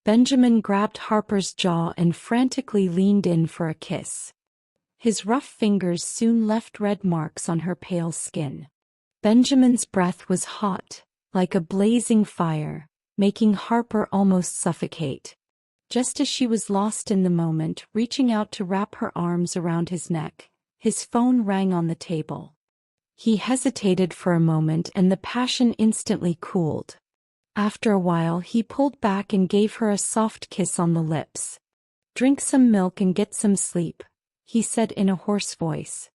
Benjamin grabbed Harper's jaw and frantically leaned in for a kiss. His rough fingers soon left red marks on her pale skin. Benjamin's breath was hot, like a blazing fire, making Harper almost suffocate. Just as she was lost in the moment, reaching out to wrap her arms around his neck, his phone rang on the table. He hesitated for a moment and the passion instantly cooled. After a while he pulled back and gave her a soft kiss on the lips. "Drink some milk and get some sleep," he said in a hoarse voice.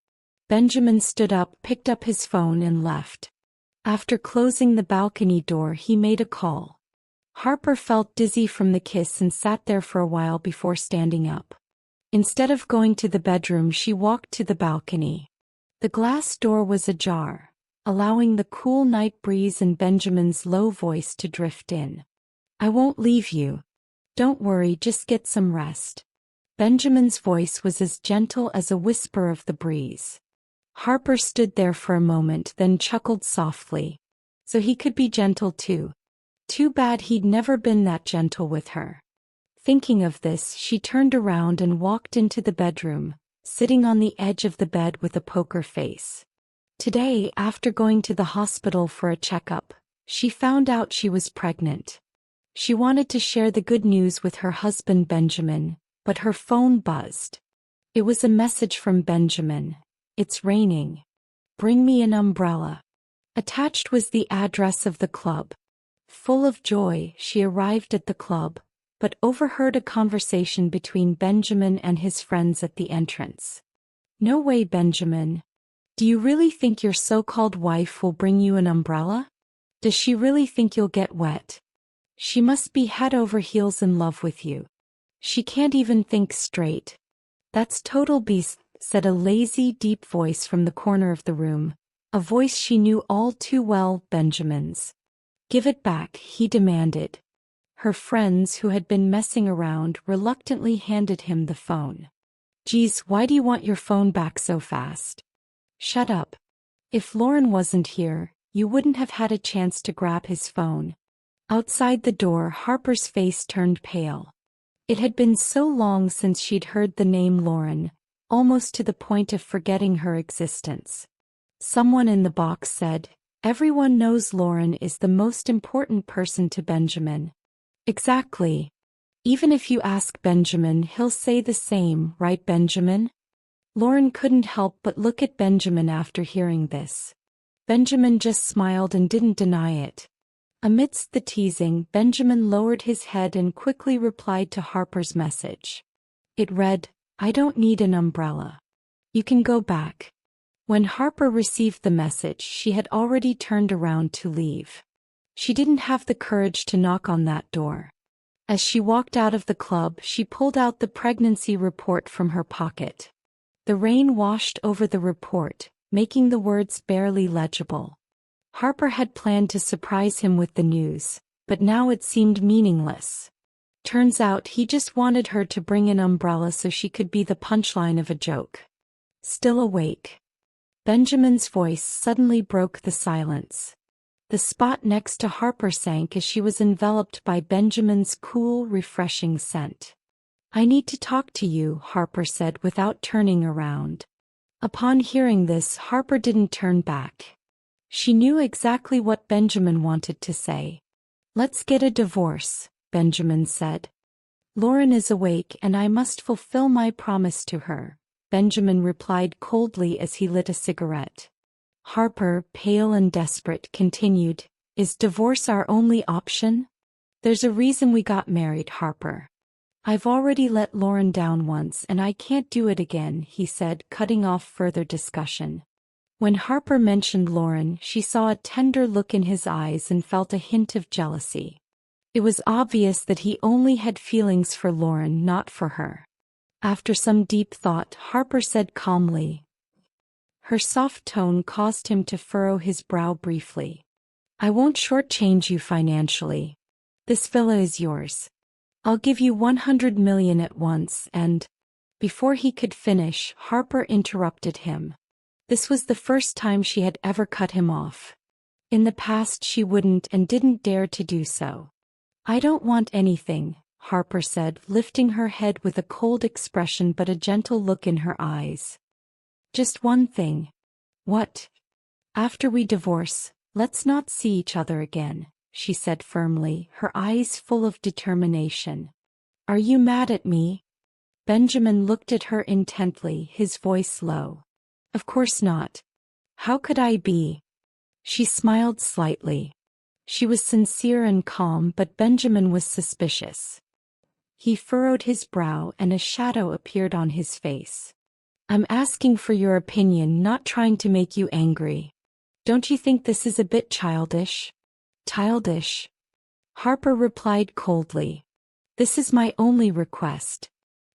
Benjamin stood up, picked up his phone and left. After closing the balcony door he made a call. Harper felt dizzy from the kiss and sat there for a while before standing up. Instead of going to the bedroom she walked to the balcony. The glass door was ajar, allowing the cool night breeze and Benjamin's low voice to drift in. "I won't leave you. Don't worry, just get some rest." Benjamin's voice was as gentle as a whisper of the breeze. Harper stood there for a moment, then chuckled softly. So he could be gentle too. Too bad he'd never been that gentle with her. Thinking of this, she turned around and walked into the bedroom, sitting on the edge of the bed with a poker face. Today, after going to the hospital for a checkup, she found out she was pregnant. She wanted to share the good news with her husband Benjamin, but her phone buzzed. It was a message from Benjamin. "It's raining. Bring me an umbrella." Attached was the address of the club. Full of joy, she arrived at the club, but overheard a conversation between Benjamin and his friends at the entrance. "No way, Benjamin. Do you really think your so-called wife will bring you an umbrella? Does she really think you'll get wet? She must be head over heels in love with you. She can't even think straight." "That's total beast," said a lazy, deep voice from the corner of the room, a voice she knew all too well, Benjamin's. "Give it back," he demanded. Her friends, who had been messing around, reluctantly handed him the phone. "Geez, why do you want your phone back so fast?" "Shut up. If Lauren wasn't here, you wouldn't have had a chance to grab his phone." Outside the door, Harper's face turned pale. It had been so long since she'd heard the name Lauren, almost to the point of forgetting her existence. Someone in the box said, "Everyone knows Lauren is the most important person to Benjamin." Exactly. Even if you ask Benjamin, he'll say the same, right, Benjamin? Lauren couldn't help but look at Benjamin after hearing this. Benjamin just smiled and didn't deny it. Amidst the teasing, Benjamin lowered his head and quickly replied to Harper's message. It read, "I don't need an umbrella. You can go back." When Harper received the message, she had already turned around to leave. She didn't have the courage to knock on that door. As she walked out of the club, she pulled out the pregnancy report from her pocket. The rain washed over the report, making the words barely legible. Harper had planned to surprise him with the news, but now it seemed meaningless. Turns out he just wanted her to bring an umbrella so she could be the punchline of a joke. "Still awake?" Benjamin's voice suddenly broke the silence. The spot next to Harper sank as she was enveloped by Benjamin's cool, refreshing scent. "I need to talk to you," Harper said without turning around. Upon hearing this, Harper didn't turn back. She knew exactly what Benjamin wanted to say. "Let's get a divorce," Benjamin said. "Lauren is awake and I must fulfill my promise to her," Benjamin replied coldly as he lit a cigarette. Harper, pale and desperate, continued, "Is divorce our only option? There's a reason we got married, Harper. I've already let Lauren down once and I can't do it again," he said, cutting off further discussion. When Harper mentioned Lauren, she saw a tender look in his eyes and felt a hint of jealousy. It was obvious that he only had feelings for Lauren, not for her. After some deep thought, Harper said calmly. Her soft tone caused him to furrow his brow briefly. "I won't shortchange you financially. This villa is yours. I'll give you 100 million at once and—" Before he could finish, Harper interrupted him. This was the first time she had ever cut him off. In the past she wouldn't and didn't dare to do so. "I don't want anything," Harper said, lifting her head with a cold expression but a gentle look in her eyes. Just one thing. What? After we divorce, let's not see each other again, she said firmly, her eyes full of determination. Are you mad at me? Benjamin looked at her intently, his voice low. Of course not. How could I be? She smiled slightly. She was sincere and calm, but Benjamin was suspicious. He furrowed his brow and a shadow appeared on his face. I'm asking for your opinion, not trying to make you angry. Don't you think this is a bit childish? Childish? Harper replied coldly. This is my only request.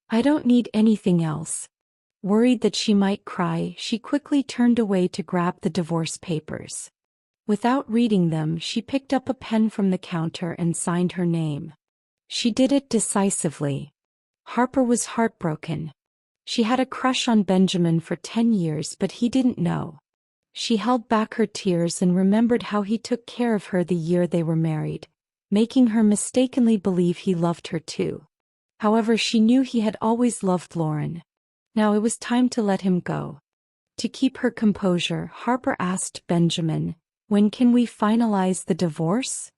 I don't need anything else. Worried that she might cry, she quickly turned away to grab the divorce papers. Without reading them, she picked up a pen from the counter and signed her name. She did it decisively. Harper was heartbroken. She had a crush on Benjamin for 10 years, but he didn't know. She held back her tears and remembered how he took care of her the year they were married, making her mistakenly believe he loved her too. However, she knew he had always loved Lauren. Now it was time to let him go. To keep her composure, Harper asked Benjamin, "When can we finalize the divorce?"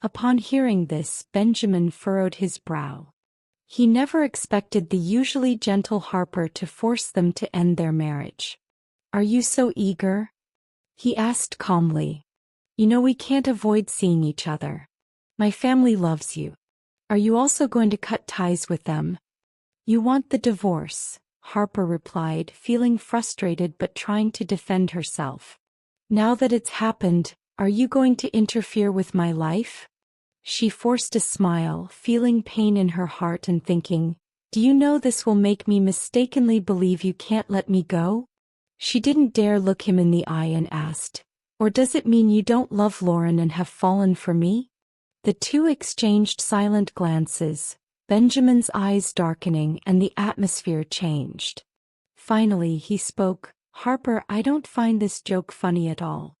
Upon hearing this, Benjamin furrowed his brow. He never expected the usually gentle Harper to force them to end their marriage. Are you so eager? He asked calmly. You know we can't avoid seeing each other. My family loves you. Are you also going to cut ties with them? You want the divorce, Harper replied, feeling frustrated but trying to defend herself. Now that it's happened, are you going to interfere with my life? She forced a smile, feeling pain in her heart and thinking, do you know this will make me mistakenly believe you can't let me go? She didn't dare look him in the eye and asked, or does it mean you don't love Lauren and have fallen for me? The two exchanged silent glances, Benjamin's eyes darkening and the atmosphere changed. Finally he spoke, Harper, I don't find this joke funny at all.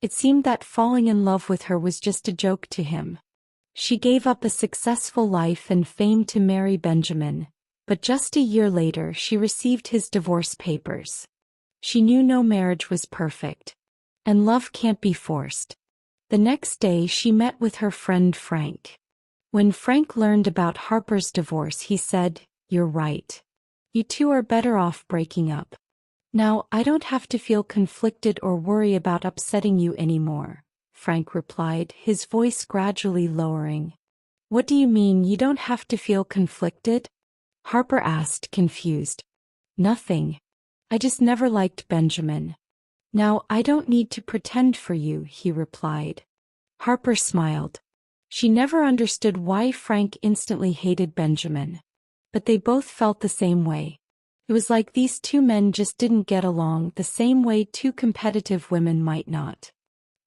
It seemed that falling in love with her was just a joke to him. She gave up a successful life and fame to marry Benjamin, but just a year later she received his divorce papers. She knew no marriage was perfect. And love can't be forced. The next day she met with her friend Frank. When Frank learned about Harper's divorce, he said, You're right. You two are better off breaking up. Now, I don't have to feel conflicted or worry about upsetting you anymore, Frank replied, his voice gradually lowering. What do you mean you don't have to feel conflicted? Harper asked, confused. Nothing. I just never liked Benjamin. Now, I don't need to pretend for you, he replied. Harper smiled. She never understood why Frank instantly hated Benjamin. But they both felt the same way. It was like these two men just didn't get along the same way two competitive women might not.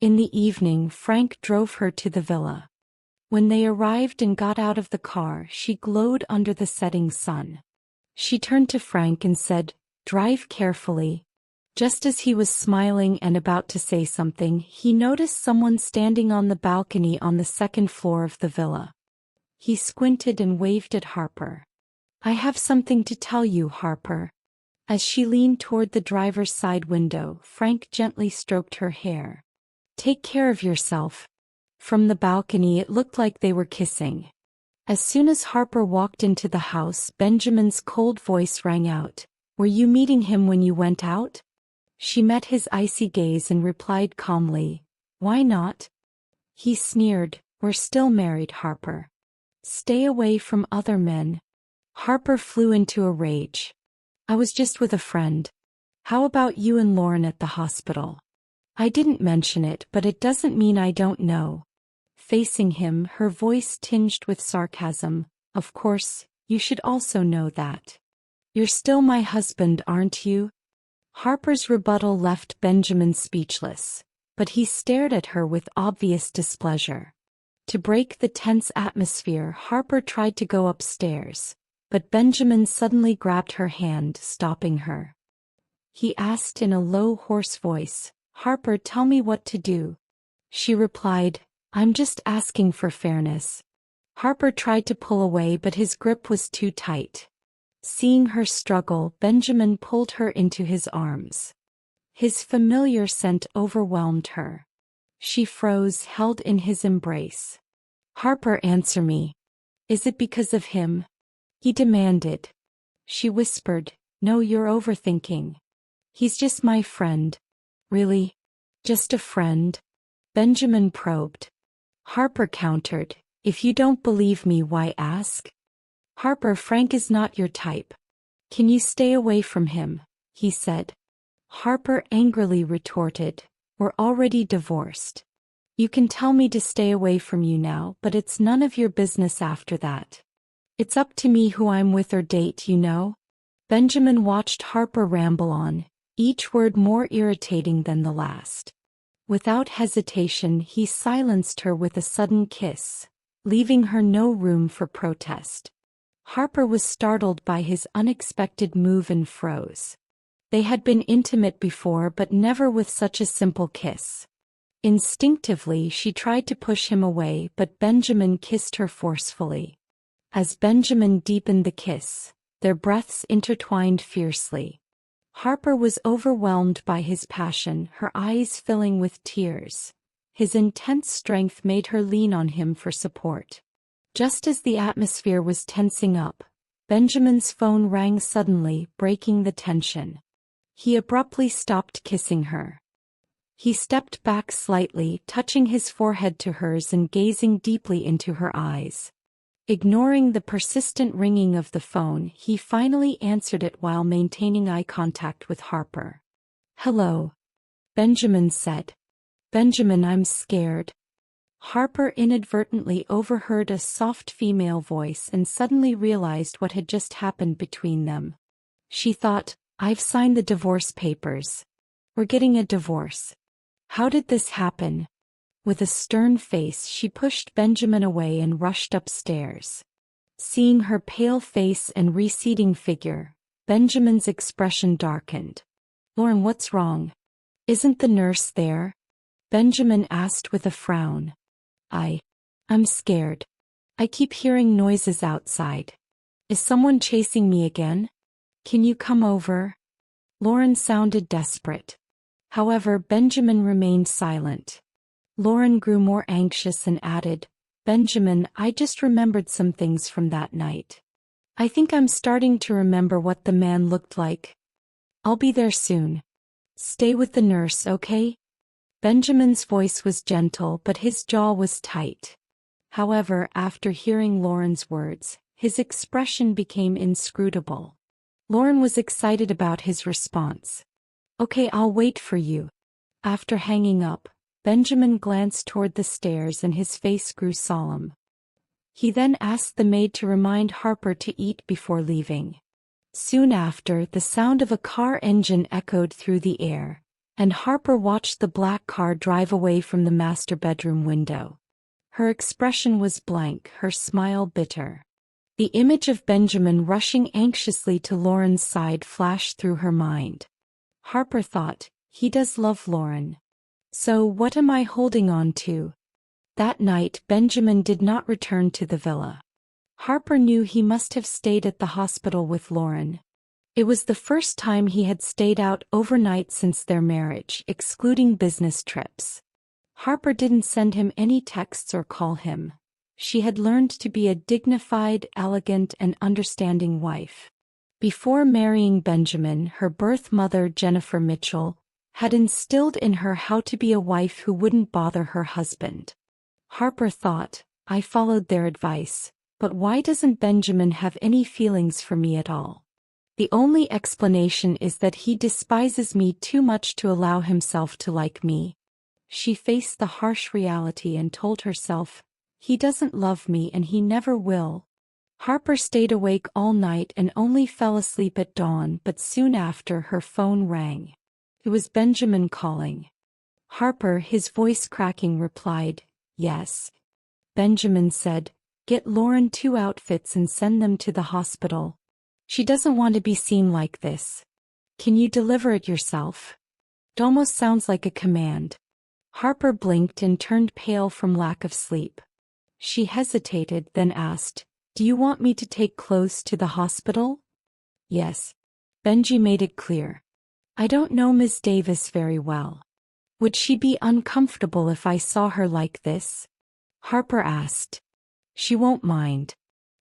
In the evening, Frank drove her to the villa. When they arrived and got out of the car, she glowed under the setting sun. She turned to Frank and said, Drive carefully. Just as he was smiling and about to say something, he noticed someone standing on the balcony on the second floor of the villa. He squinted and waved at Harper. I have something to tell you, Harper. As she leaned toward the driver's side window, Frank gently stroked her hair. Take care of yourself. From the balcony it looked like they were kissing. As soon as Harper walked into the house, Benjamin's cold voice rang out. Were you meeting him when you went out? She met his icy gaze and replied calmly, Why not? He sneered, We're still married, Harper. Stay away from other men. Harper flew into a rage. I was just with a friend. How about you and Lauren at the hospital? I didn't mention it, but it doesn't mean I don't know. Facing him, her voice tinged with sarcasm, Of course, you should also know that. You're still my husband, aren't you? Harper's rebuttal left Benjamin speechless, but he stared at her with obvious displeasure. To break the tense atmosphere, Harper tried to go upstairs, but Benjamin suddenly grabbed her hand, stopping her. He asked in a low, hoarse voice, Harper, tell me what to do. She replied, I'm just asking for fairness. Harper tried to pull away, but his grip was too tight. Seeing her struggle, Benjamin pulled her into his arms. His familiar scent overwhelmed her. She froze, held in his embrace. "Harper, answer me. Is it because of him?" he demanded. She whispered, "No, you're overthinking. He's just my friend." "Really? Just a friend?" Benjamin probed. Harper countered, "If you don't believe me, why ask?" "Harper, Frank is not your type. Can you stay away from him?" he said. Harper angrily retorted, "We're already divorced. You can tell me to stay away from you now, but it's none of your business after that. It's up to me who I'm with or date, you know?" Benjamin watched Harper ramble on, each word more irritating than the last. Without hesitation, he silenced her with a sudden kiss, leaving her no room for protest. Harper was startled by his unexpected move and froze. They had been intimate before, but never with such a simple kiss. Instinctively, she tried to push him away, but Benjamin kissed her forcefully. As Benjamin deepened the kiss, their breaths intertwined fiercely. Harper was overwhelmed by his passion, her eyes filling with tears. His intense strength made her lean on him for support. Just as the atmosphere was tensing up, Benjamin's phone rang suddenly, breaking the tension. He abruptly stopped kissing her. He stepped back slightly, touching his forehead to hers and gazing deeply into her eyes. Ignoring the persistent ringing of the phone, he finally answered it while maintaining eye contact with Harper. "Hello," Benjamin said. "Benjamin, I'm scared." Harper inadvertently overheard a soft female voice and suddenly realized what had just happened between them. She thought, "I've signed the divorce papers. We're getting a divorce. How did this happen?" With a stern face, she pushed Benjamin away and rushed upstairs. Seeing her pale face and receding figure, Benjamin's expression darkened. "Lauren, what's wrong? Isn't the nurse there?" Benjamin asked with a frown. I'm scared. I keep hearing noises outside. Is someone chasing me again? Can you come over?" Lauren sounded desperate. However, Benjamin remained silent. Lauren grew more anxious and added, "Benjamin, I just remembered some things from that night. I think I'm starting to remember what the man looked like. I'll be there soon. Stay with the nurse, okay?" Benjamin's voice was gentle, but his jaw was tight. However, after hearing Lauren's words, his expression became inscrutable. Lauren was excited about his response. "Okay, I'll wait for you." After hanging up, Benjamin glanced toward the stairs and his face grew solemn. He then asked the maid to remind Harper to eat before leaving. Soon after, the sound of a car engine echoed through the air, and Harper watched the black car drive away from the master bedroom window. Her expression was blank, her smile bitter. The image of Benjamin rushing anxiously to Lauren's side flashed through her mind. Harper thought, "He does love Lauren. So what am I holding on to?" That night, Benjamin did not return to the villa. Harper knew he must have stayed at the hospital with Lauren. It was the first time he had stayed out overnight since their marriage, excluding business trips. Harper didn't send him any texts or call him. She had learned to be a dignified, elegant, and understanding wife. Before marrying Benjamin, her birth mother, Jennifer Mitchell, had instilled in her how to be a wife who wouldn't bother her husband. Harper thought, "I followed their advice, but why doesn't Benjamin have any feelings for me at all? The only explanation is that he despises me too much to allow himself to like me." She faced the harsh reality and told herself, "He doesn't love me and he never will." Harper stayed awake all night and only fell asleep at dawn, but soon after her phone rang. It was Benjamin calling. Harper, his voice cracking, replied, "Yes." Benjamin said, "Get Lauren 2 outfits and send them to the hospital. She doesn't want to be seen like this. Can you deliver it yourself?" It almost sounds like a command. Harper blinked and turned pale from lack of sleep. She hesitated, then asked, "Do you want me to take clothes to the hospital?" "Yes." Benji made it clear. "I don't know Miss Davis very well. Would she be uncomfortable if I saw her like this?" Harper asked. "She won't mind.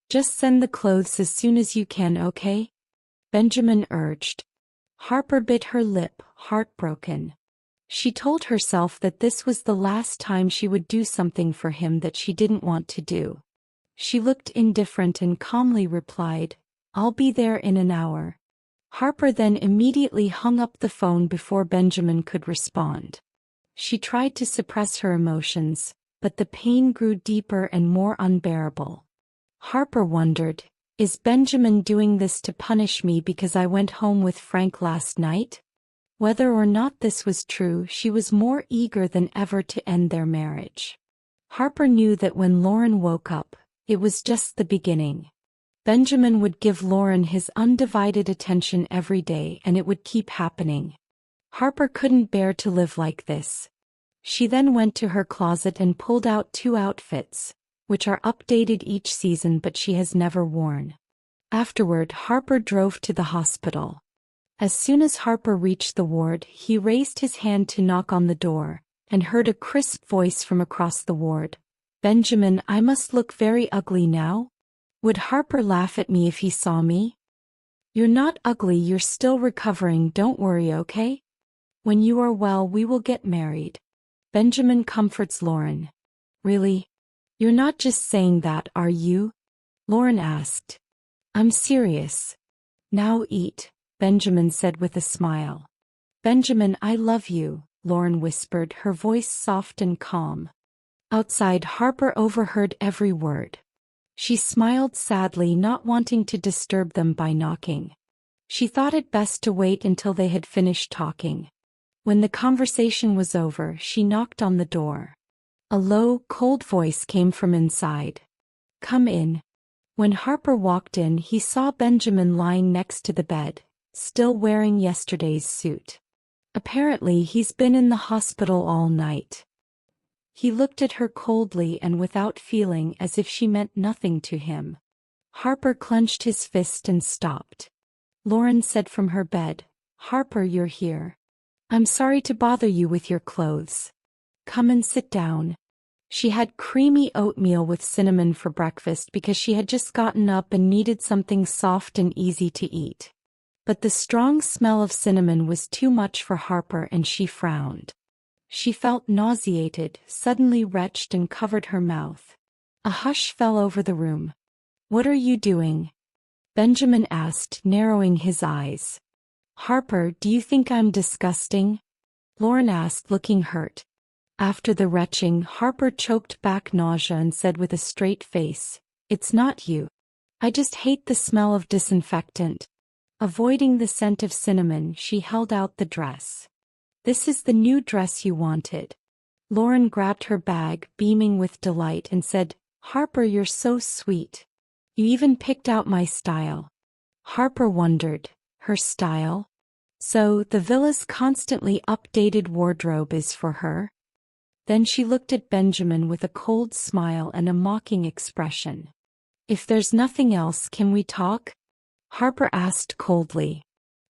Just send the clothes as soon as you can, okay?" Benjamin urged. Harper bit her lip, heartbroken. She told herself that this was the last time she would do something for him that she didn't want to do. She looked indifferent and calmly replied, "I'll be there in an hour." Harper then immediately hung up the phone before Benjamin could respond. She tried to suppress her emotions, but the pain grew deeper and more unbearable. Harper wondered, is Benjamin doing this to punish me because I went home with Frank last night? Whether or not this was true, she was more eager than ever to end their marriage. Harper knew that when Lauren woke up, it was just the beginning. Benjamin would give Lauren his undivided attention every day, and it would keep happening. Harper couldn't bear to live like this. She then went to her closet and pulled out 2 outfits, which are updated each season but she has never worn. Afterward, Harper drove to the hospital. As soon as Harper reached the ward, he raised his hand to knock on the door, and heard a crisp voice from across the ward. "Benjamin, I must look very ugly now? Would Harper laugh at me if he saw me?" "You're not ugly, you're still recovering, don't worry, okay? When you are well, we will get married." Benjamin comforts Lauren. "Really? You're not just saying that, are you?" Lauren asked. "I'm serious." "Now eat," Benjamin said with a smile. "Benjamin, I love you," Lauren whispered, her voice soft and calm. Outside, Harper overheard every word. She smiled sadly, not wanting to disturb them by knocking. She thought it best to wait until they had finished talking. When the conversation was over, she knocked on the door. A low, cold voice came from inside. "Come in." When Harper walked in, he saw Benjamin lying next to the bed, still wearing yesterday's suit. Apparently, he's been in the hospital all night. He looked at her coldly and without feeling, as if she meant nothing to him. Harper clenched his fist and stopped. Lauren said from her bed, "Harper, you're here. I'm sorry to bother you with your clothes. Come and sit down." She had creamy oatmeal with cinnamon for breakfast because she had just gotten up and needed something soft and easy to eat. But the strong smell of cinnamon was too much for Harper and she frowned. She felt nauseated, suddenly retched, and covered her mouth. A hush fell over the room. "What are you doing?" Benjamin asked, narrowing his eyes. "Harper, do you think I'm disgusting?" Lauren asked, looking hurt. After the retching, Harper choked back nausea and said with a straight face, "It's not you. I just hate the smell of disinfectant." Avoiding the scent of cinnamon, she held out the dress. "This is the new dress you wanted." Lauren grabbed her bag, beaming with delight, and said, "Harper, you're so sweet. You even picked out my style." Harper wondered, her style? So, the villa's constantly updated wardrobe is for her? Then she looked at Benjamin with a cold smile and a mocking expression. "If there's nothing else, can we talk?" Harper asked coldly.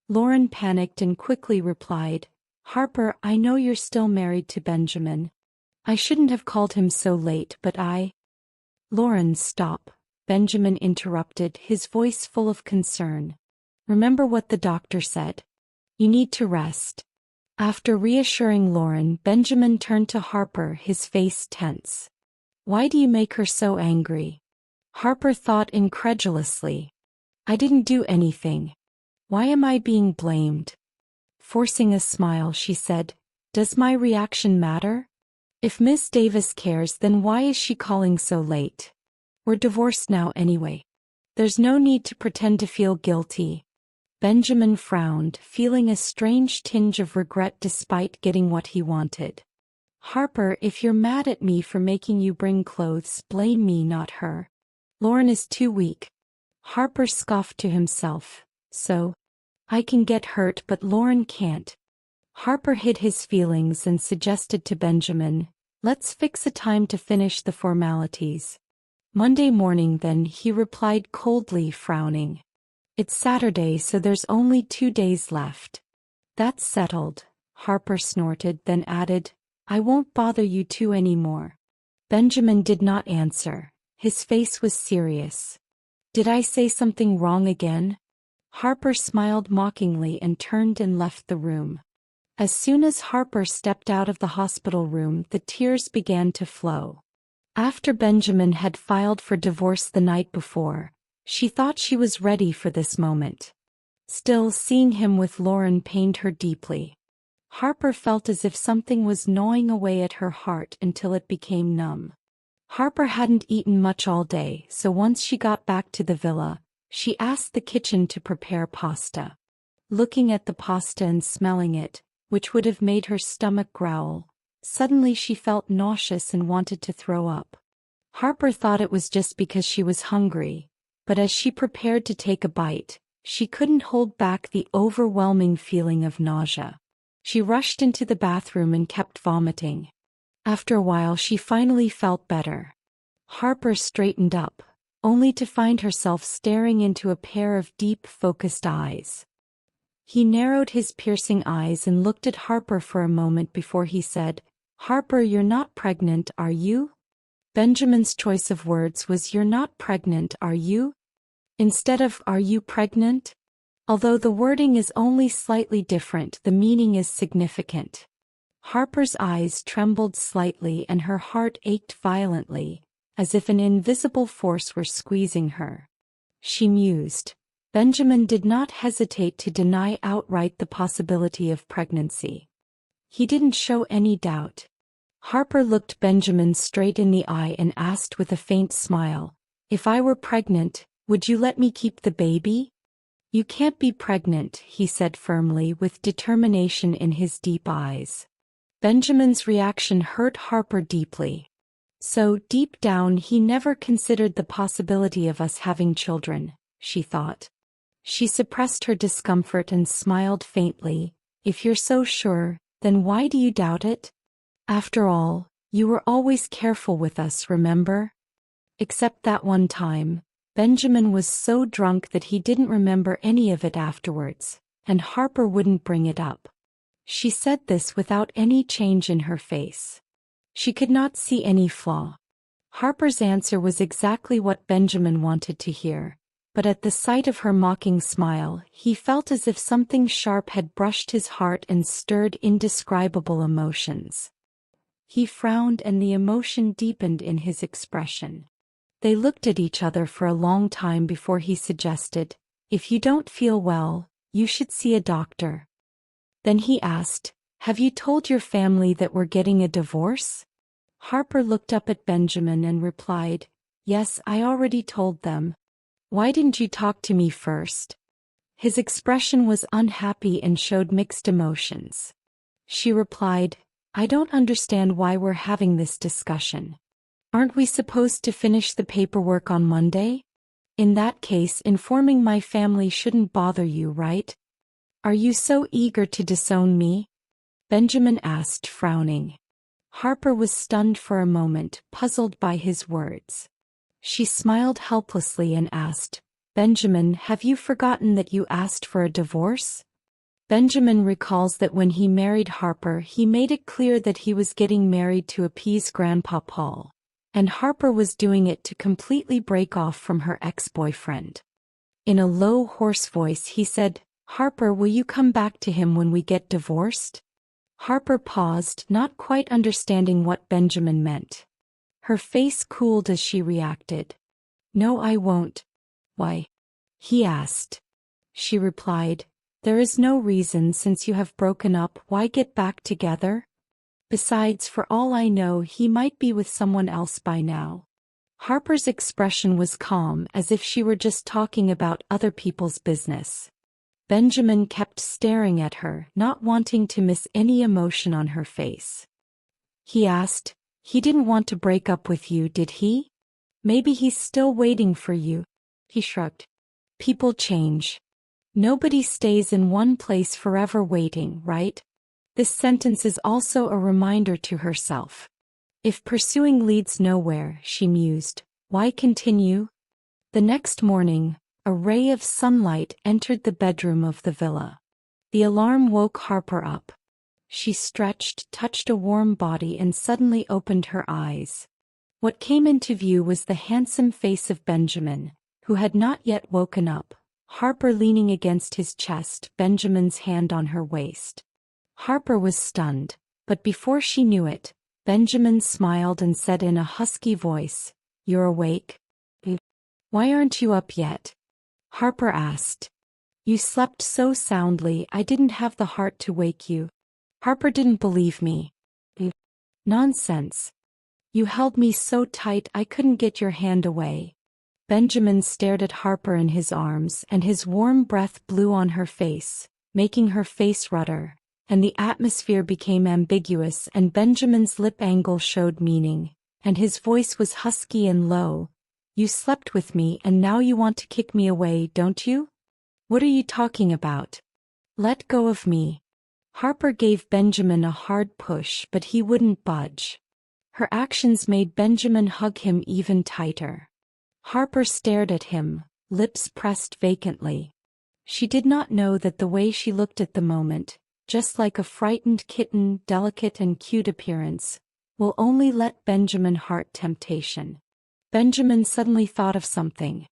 Lauren panicked and quickly replied, "Harper, I know you're still married to Benjamin. I shouldn't have called him so late, but I—" "Lauren, stop," Benjamin interrupted, his voice full of concern. "Remember what the doctor said. You need to rest." After reassuring Lauren, Benjamin turned to Harper, his face tense. "Why do you make her so angry?" Harper thought incredulously. "I didn't do anything. Why am I being blamed?" Forcing a smile, she said, "Does my reaction matter? If Miss Davis cares, then why is she calling so late? We're divorced now anyway. There's no need to pretend to feel guilty." Benjamin frowned, feeling a strange tinge of regret despite getting what he wanted. "Harper, if you're mad at me for making you bring clothes, blame me, not her. Lauren is too weak." Harper scoffed to himself. "So? I can get hurt, but Lauren can't." Harper hid his feelings and suggested to Benjamin, Let's fix a time to finish the formalities. Monday morning then, he replied coldly, frowning. It's Saturday, so there's only 2 days left. That's settled, Harper snorted, then added, I won't bother you two anymore. Benjamin did not answer. His face was serious. Did I say something wrong again? Harper smiled mockingly and turned and left the room. As soon as Harper stepped out of the hospital room, the tears began to flow. After Benjamin had filed for divorce the night before, she thought she was ready for this moment. Still, seeing him with Lauren pained her deeply. Harper felt as if something was gnawing away at her heart until it became numb. Harper hadn't eaten much all day, so once she got back to the villa, she asked the kitchen to prepare pasta. Looking at the pasta and smelling it, which would have made her stomach growl, suddenly she felt nauseous and wanted to throw up. Harper thought it was just because she was hungry, but as she prepared to take a bite, she couldn't hold back the overwhelming feeling of nausea. She rushed into the bathroom and kept vomiting. After a while she finally felt better. Harper straightened up, only to find herself staring into a pair of deep, focused eyes. He narrowed his piercing eyes and looked at Harper for a moment before he said, Harper, you're not pregnant, are you? Benjamin's choice of words was, You're not pregnant, are you? Instead of, Are you pregnant? Although the wording is only slightly different, the meaning is significant. Harper's eyes trembled slightly and her heart ached violently, as if an invisible force were squeezing her. She mused. Benjamin did not hesitate to deny outright the possibility of pregnancy. He didn't show any doubt. Harper looked Benjamin straight in the eye and asked with a faint smile, If I were pregnant, would you let me keep the baby? You can't be pregnant, he said firmly, with determination in his deep eyes. Benjamin's reaction hurt Harper deeply. So, deep down, he never considered the possibility of us having children, she thought. She suppressed her discomfort and smiled faintly. If you're so sure, then why do you doubt it? After all, you were always careful with us, remember? Except that one time. Benjamin was so drunk that he didn't remember any of it afterwards, and Harper wouldn't bring it up. She said this without any change in her face. She could not see any flaw. Harper's answer was exactly what Benjamin wanted to hear. But at the sight of her mocking smile, he felt as if something sharp had brushed his heart and stirred indescribable emotions. He frowned and the emotion deepened in his expression. They looked at each other for a long time before he suggested, If you don't feel well, you should see a doctor. Then he asked, Have you told your family that we're getting a divorce? Harper looked up at Benjamin and replied, Yes, I already told them. Why didn't you talk to me first? His expression was unhappy and showed mixed emotions. She replied, I don't understand why we're having this discussion. Aren't we supposed to finish the paperwork on Monday? In that case, informing my family shouldn't bother you, right? Are you so eager to disown me? Benjamin asked, frowning. Harper was stunned for a moment, puzzled by his words. She smiled helplessly and asked, Benjamin, have you forgotten that you asked for a divorce? Benjamin recalls that when he married Harper, he made it clear that he was getting married to appease Grandpa Paul, and Harper was doing it to completely break off from her ex-boyfriend. In a low, hoarse voice he said, Harper, will you come back to him when we get divorced? Harper paused, not quite understanding what Benjamin meant. Her face cooled as she reacted. No, I won't. Why? He asked. She replied, There is no reason. Since you have broken up, why get back together? Besides, for all I know, he might be with someone else by now. Harper's expression was calm, as if she were just talking about other people's business. Benjamin kept staring at her, not wanting to miss any emotion on her face. He asked, He didn't want to break up with you, did he? Maybe he's still waiting for you. He shrugged. People change. Nobody stays in one place forever waiting, right? This sentence is also a reminder to herself. If pursuing leads nowhere, she mused, why continue? The next morning, a ray of sunlight entered the bedroom of the villa. The alarm woke Harper up. She stretched, touched a warm body and suddenly opened her eyes. What came into view was the handsome face of Benjamin, who had not yet woken up, Harper leaning against his chest, Benjamin's hand on her waist. Harper was stunned, but before she knew it, Benjamin smiled and said in a husky voice, "You're awake? Why aren't you up yet?" Harper asked. "You slept so soundly I didn't have the heart to wake you." Harper didn't believe me. "Nonsense. You held me so tight I couldn't get your hand away." Benjamin stared at Harper in his arms, and his warm breath blew on her face, making her face rudder, and the atmosphere became ambiguous, and Benjamin's lip angle showed meaning, and his voice was husky and low. "You slept with me and now you want to kick me away, don't you? What are you talking about? Let go of me." Harper gave Benjamin a hard push, but he wouldn't budge. Her actions made Benjamin hug him even tighter. Harper stared at him, lips pressed vacantly. She did not know that the way she looked at the moment, just like a frightened kitten, delicate and cute appearance, will only let Benjamin heart temptation. Benjamin suddenly thought of something.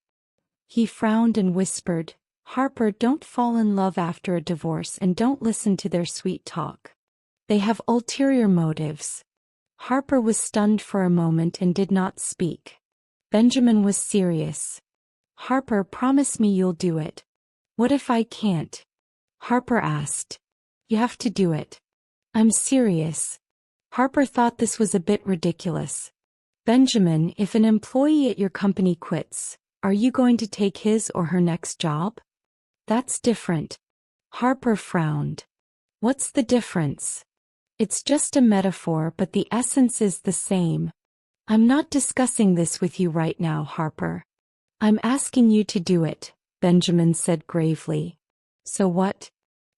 He frowned and whispered, "Harper, don't fall in love after a divorce and don't listen to their sweet talk. They have ulterior motives." Harper was stunned for a moment and did not speak. Benjamin was serious. "Harper, promise me you'll do it." "What if I can't?" Harper asked. "You have to do it." "I'm serious." Harper thought this was a bit ridiculous. "Benjamin, if an employee at your company quits, are you going to take his or her next job?" "That's different." Harper frowned. "What's the difference?" "It's just a metaphor, but the essence is the same." "I'm not discussing this with you right now, Harper. I'm asking you to do it," Benjamin said gravely. "So what?"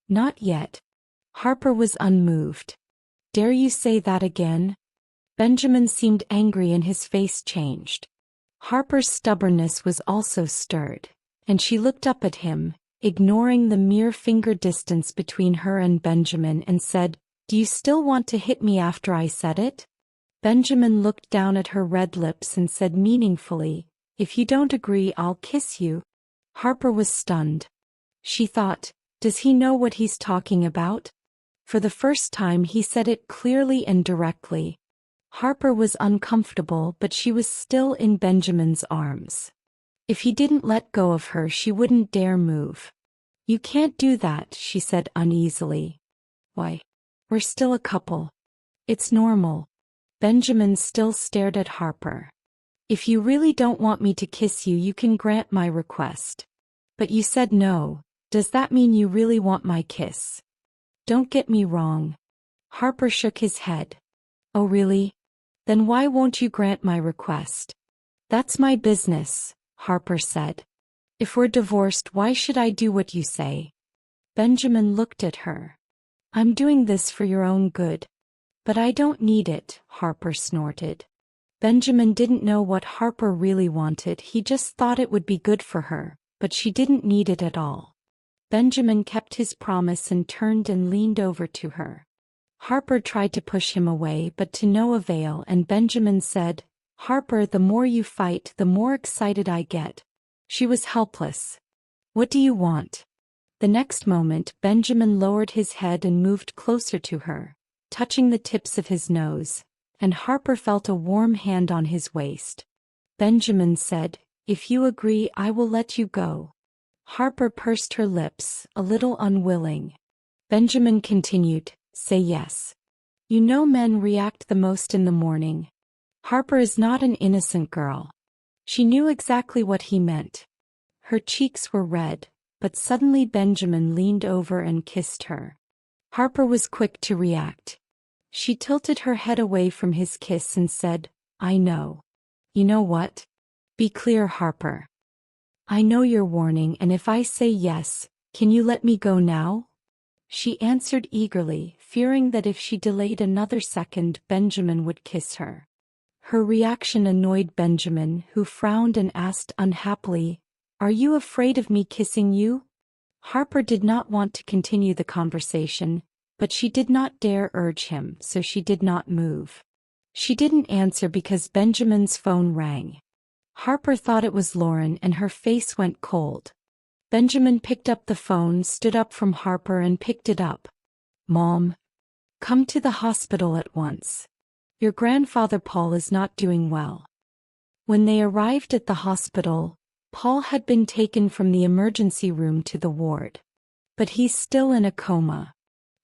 "Not yet." Harper was unmoved. "Dare you say that again?" Benjamin seemed angry and his face changed. Harper's stubbornness was also stirred, and she looked up at him, ignoring the mere finger distance between her and Benjamin, and said, "Do you still want to hit me after I said it?" Benjamin looked down at her red lips and said meaningfully, "If you don't agree, I'll kiss you." Harper was stunned. She thought, does he know what he's talking about? For the first time he said it clearly and directly. Harper was uncomfortable, but she was still in Benjamin's arms. If he didn't let go of her, she wouldn't dare move. "You can't do that," she said uneasily. "Why? We're still a couple. It's normal." Benjamin still stared at Harper. "If you really don't want me to kiss you, you can grant my request. But you said no. Does that mean you really want my kiss?" "Don't get me wrong." Harper shook his head. "Oh really? Then why won't you grant my request?" "That's my business," Harper said. "If we're divorced, why should I do what you say?" Benjamin looked at her. "I'm doing this for your own good." "But I don't need it," Harper snorted. Benjamin didn't know what Harper really wanted, he just thought it would be good for her, but she didn't need it at all. Benjamin kept his promise and turned and leaned over to her. Harper tried to push him away, but to no avail, and Benjamin said, "Harper, the more you fight, the more excited I get." She was helpless. "What do you want?" The next moment, Benjamin lowered his head and moved closer to her, touching the tips of his nose, and Harper felt a warm hand on his waist. Benjamin said, "If you agree, I will let you go." Harper pursed her lips, a little unwilling. Benjamin continued, "Say yes. You know men react the most in the morning." Harper is not an innocent girl. She knew exactly what he meant. Her cheeks were red, but suddenly Benjamin leaned over and kissed her. Harper was quick to react. She tilted her head away from his kiss and said, "I know." "You know what? Be clear, Harper. I know you're warning, and if I say yes, can you let me go now?" She answered eagerly, fearing that if she delayed another second, Benjamin would kiss her. Her reaction annoyed Benjamin, who frowned and asked unhappily, "Are you afraid of me kissing you?" Harper did not want to continue the conversation, but she did not dare urge him, so she did not move. She didn't answer because Benjamin's phone rang. Harper thought it was Lauren and her face went cold. Benjamin picked up the phone, stood up from Harper and picked it up. "Mom, come to the hospital at once. Your grandfather Paul is not doing well." When they arrived at the hospital, Paul had been taken from the emergency room to the ward. But he's still in a coma.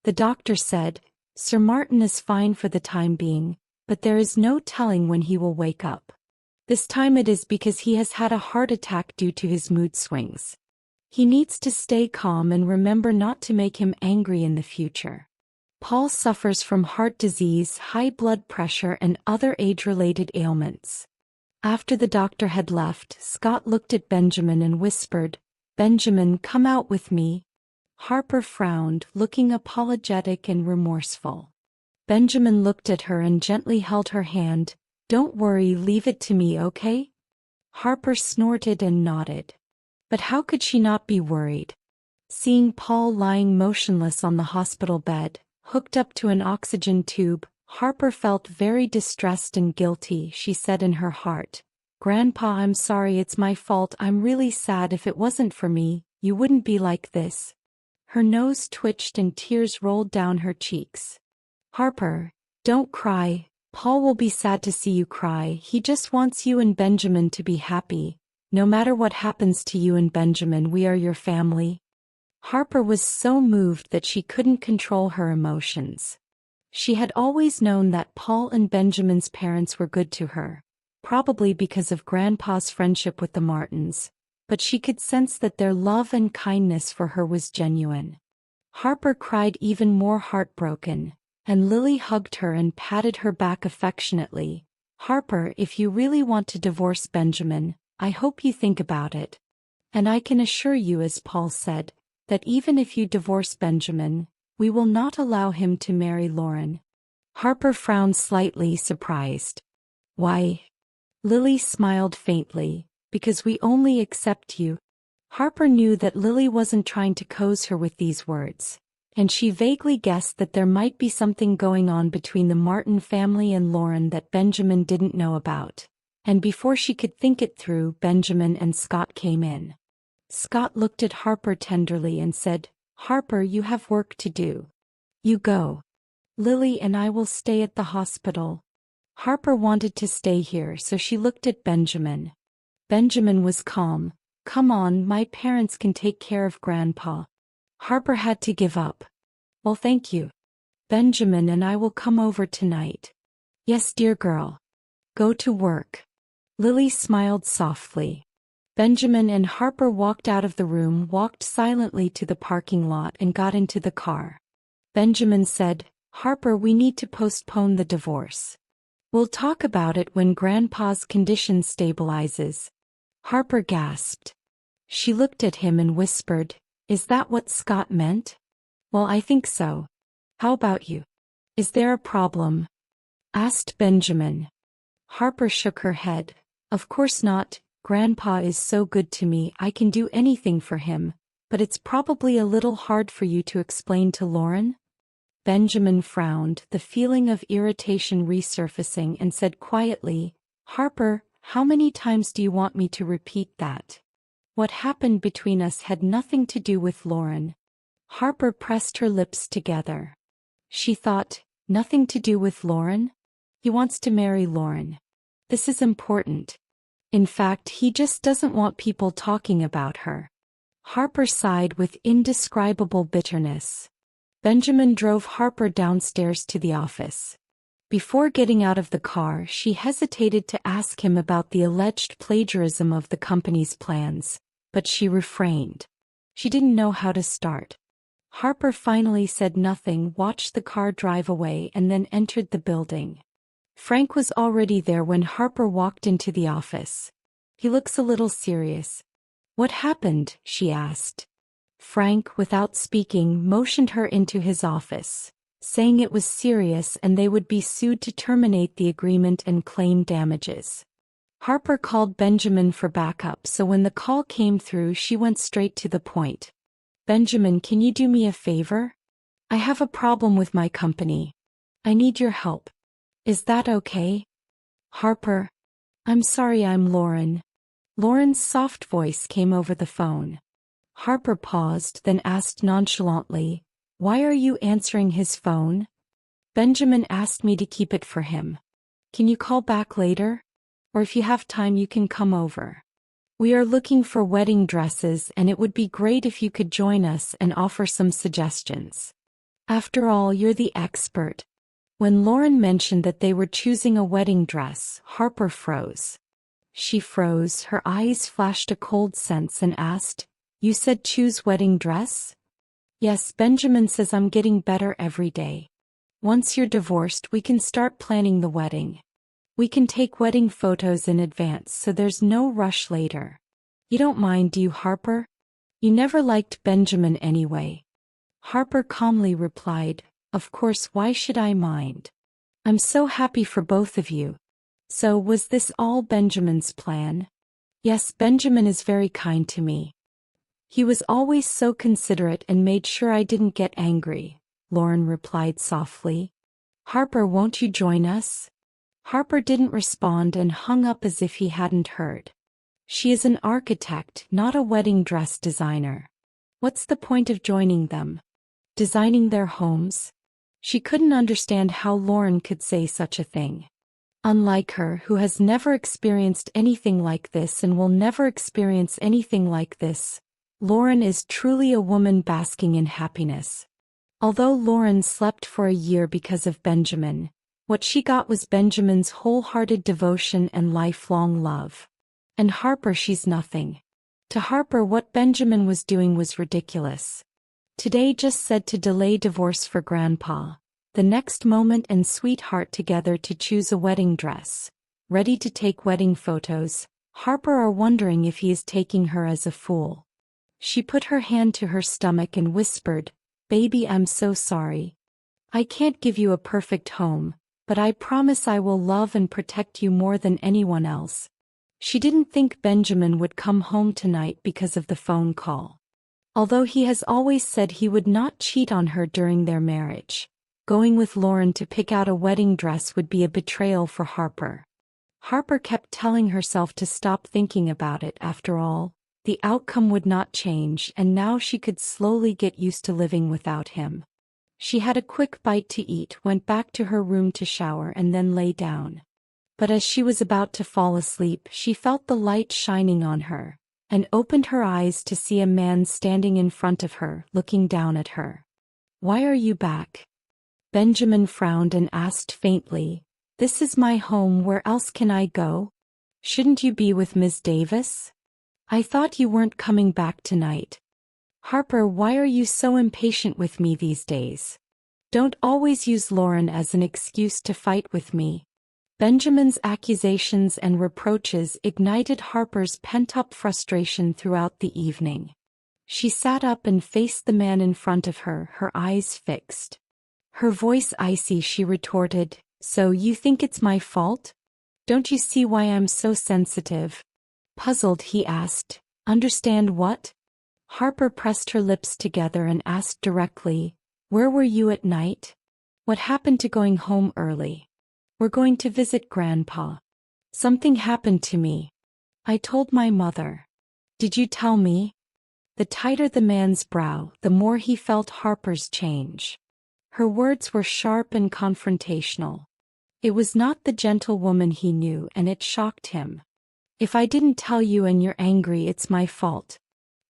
The doctor said, "Sir Martin is fine for the time being, but there is no telling when he will wake up. This time it is because he has had a heart attack due to his mood swings. He needs to stay calm and remember not to make him angry in the future. Paul suffers from heart disease, high blood pressure and other age-related ailments." After the doctor had left, Scott looked at Benjamin and whispered, "Benjamin, come out with me." Harper frowned, looking apologetic and remorseful. Benjamin looked at her and gently held her hand. "Don't worry, leave it to me, okay?" Harper snorted and nodded. But how could she not be worried? Seeing Paul lying motionless on the hospital bed, hooked up to an oxygen tube, Harper felt very distressed and guilty. She said in her heart, "Grandpa, I'm sorry, it's my fault. I'm really sad. If it wasn't for me, you wouldn't be like this." Her nose twitched and tears rolled down her cheeks. "Harper, don't cry. Paul will be sad to see you cry. He just wants you and Benjamin to be happy. No matter what happens to you and Benjamin, we are your family." Harper was so moved that she couldn't control her emotions. She had always known that Paul and Benjamin's parents were good to her, probably because of Grandpa's friendship with the Martins, but she could sense that their love and kindness for her was genuine. Harper cried even more heartbroken, and Lily hugged her and patted her back affectionately. "Harper, if you really want to divorce Benjamin, I hope you think about it. And I can assure you, as Paul said, that even if you divorce Benjamin, we will not allow him to marry Lauren." Harper frowned slightly, surprised. "Why?" Lily smiled faintly. "Because we only accept you." Harper knew that Lily wasn't trying to coax her with these words, and she vaguely guessed that there might be something going on between the Martin family and Lauren that Benjamin didn't know about. And before she could think it through, Benjamin and Scott came in. Scott looked at Harper tenderly and said, "Harper, you have work to do. You go. Lily and I will stay at the hospital." Harper wanted to stay here, so she looked at Benjamin. Benjamin was calm. "Come on, my parents can take care of Grandpa." Harper had to give up. "Well, thank you. Benjamin and I will come over tonight." "Yes, dear girl. Go to work." Lily smiled softly. Benjamin and Harper walked out of the room, walked silently to the parking lot and got into the car. Benjamin said, "Harper, we need to postpone the divorce. We'll talk about it when Grandpa's condition stabilizes." Harper gasped. She looked at him and whispered, "Is that what Scott meant?" "Well, I think so. How about you? Is there a problem?" asked Benjamin. Harper shook her head. "Of course not. Grandpa is so good to me, I can do anything for him, but it's probably a little hard for you to explain to Lauren." Benjamin frowned, the feeling of irritation resurfacing, and said quietly, "Harper, how many times do you want me to repeat that? What happened between us had nothing to do with Lauren." Harper pressed her lips together. She thought, nothing to do with Lauren? He wants to marry Lauren. This is important. In fact, he just doesn't want people talking about her. Harper sighed with indescribable bitterness. Benjamin drove Harper downstairs to the office. Before getting out of the car, she hesitated to ask him about the alleged plagiarism of the company's plans, but she refrained. She didn't know how to start. Harper finally said nothing, watched the car drive away, and then entered the building. Frank was already there when Harper walked into the office. "He looks a little serious." "What happened?" she asked. Frank, without speaking, motioned her into his office. saying it was serious and they would be sued to terminate the agreement and claim damages. Harper called Benjamin for backup, so when the call came through she went straight to the point. "Benjamin, can you do me a favor? I have a problem with my company. I need your help. Is that okay?" "Harper, I'm sorry, I'm Lauren." Lauren's soft voice came over the phone. Harper paused, then asked nonchalantly, "Why are you answering his phone?" "Benjamin asked me to keep it for him. Can you call back later? Or if you have time you can come over. We are looking for wedding dresses and it would be great if you could join us and offer some suggestions. After all, you're the expert." When Lauren mentioned that they were choosing a wedding dress, Harper froze. She froze, her eyes flashed a cold sense and asked, "You said choose wedding dress?" "Yes, Benjamin says I'm getting better every day. Once you're divorced we can start planning the wedding. We can take wedding photos in advance so there's no rush later. You don't mind, do you, Harper? You never liked Benjamin anyway." Harper calmly replied, "Of course, why should I mind? I'm so happy for both of you." "So was this all Benjamin's plan?" "Yes, Benjamin is very kind to me. He was always so considerate and made sure I didn't get angry," Lauren replied softly. "Harper, won't you join us?" Harper didn't respond and hung up as if he hadn't heard. She is an architect, not a wedding dress designer. What's the point of joining them? Designing their homes? She couldn't understand how Lauren could say such a thing. Unlike her, who has never experienced anything like this and will never experience anything like this, Lauren is truly a woman basking in happiness. Although Lauren slept for a year because of Benjamin, what she got was Benjamin's wholehearted devotion and lifelong love. And Harper, she's nothing. To Harper, what Benjamin was doing was ridiculous. Today just said to delay divorce for Grandpa, the next moment and sweetheart together to choose a wedding dress, ready to take wedding photos, Harper are wondering if he is taking her as a fool. She put her hand to her stomach and whispered, "Baby, I'm so sorry. I can't give you a perfect home, but I promise I will love and protect you more than anyone else." She didn't think Benjamin would come home tonight because of the phone call. Although he has always said he would not cheat on her during their marriage, going with Lauren to pick out a wedding dress would be a betrayal for Harper. Harper kept telling herself to stop thinking about it. After all, the outcome would not change, and now she could slowly get used to living without him. She had a quick bite to eat, went back to her room to shower and then lay down. But as she was about to fall asleep, she felt the light shining on her, and opened her eyes to see a man standing in front of her, looking down at her. "Why are you back?" Benjamin frowned and asked faintly, "This is my home, where else can I go? Shouldn't you be with Ms. Davis? I thought you weren't coming back tonight." "Harper, why are you so impatient with me these days? Don't always use Lauren as an excuse to fight with me." Benjamin's accusations and reproaches ignited Harper's pent-up frustration throughout the evening. She sat up and faced the man in front of her, her eyes fixed. Her voice icy, she retorted, "So you think it's my fault? Don't you see why I'm so sensitive?" Puzzled, he asked, "Understand what?" Harper pressed her lips together and asked directly, "Where were you at night? What happened to going home early?" "We're going to visit Grandpa. Something happened to me. I told my mother." "Did you tell me?" The tighter the man's brow, the more he felt Harper's change. Her words were sharp and confrontational. It was not the gentle woman he knew, and it shocked him. "If I didn't tell you and you're angry, it's my fault.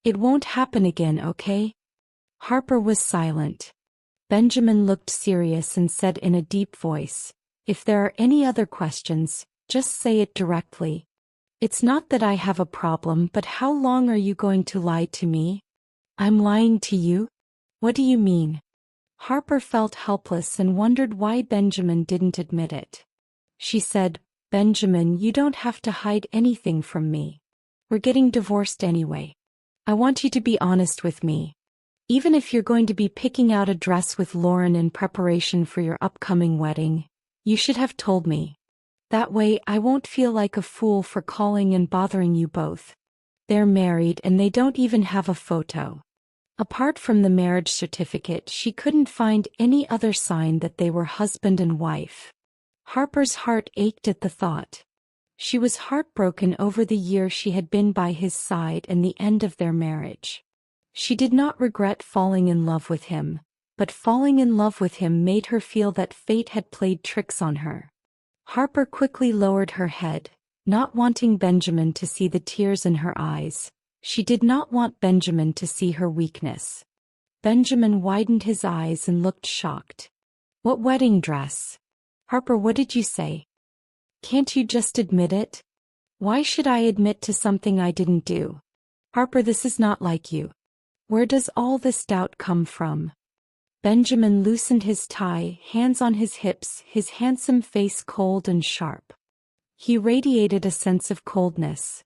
It won't happen again, okay?" Harper was silent. Benjamin looked serious and said in a deep voice, "If there are any other questions, just say it directly. It's not that I have a problem, but how long are you going to lie to me?" "I'm lying to you? What do you mean?" Harper felt helpless and wondered why Benjamin didn't admit it. She said, "Benjamin, you don't have to hide anything from me. We're getting divorced anyway. I want you to be honest with me. Even if you're going to be picking out a dress with Lauren in preparation for your upcoming wedding, you should have told me. That way I won't feel like a fool for calling and bothering you both. They're married and they don't even have a photo. Apart from the marriage certificate, she couldn't find any other sign that they were husband and wife. Harper's heart ached at the thought. She was heartbroken over the year she had been by his side and the end of their marriage. She did not regret falling in love with him, but falling in love with him made her feel that fate had played tricks on her. Harper quickly lowered her head, not wanting Benjamin to see the tears in her eyes. She did not want Benjamin to see her weakness. Benjamin widened his eyes and looked shocked. What wedding dress? Harper, what did you say? Can't you just admit it? Why should I admit to something I didn't do? Harper, this is not like you. Where does all this doubt come from? Benjamin loosened his tie, hands on his hips, his handsome face cold and sharp. He radiated a sense of coldness.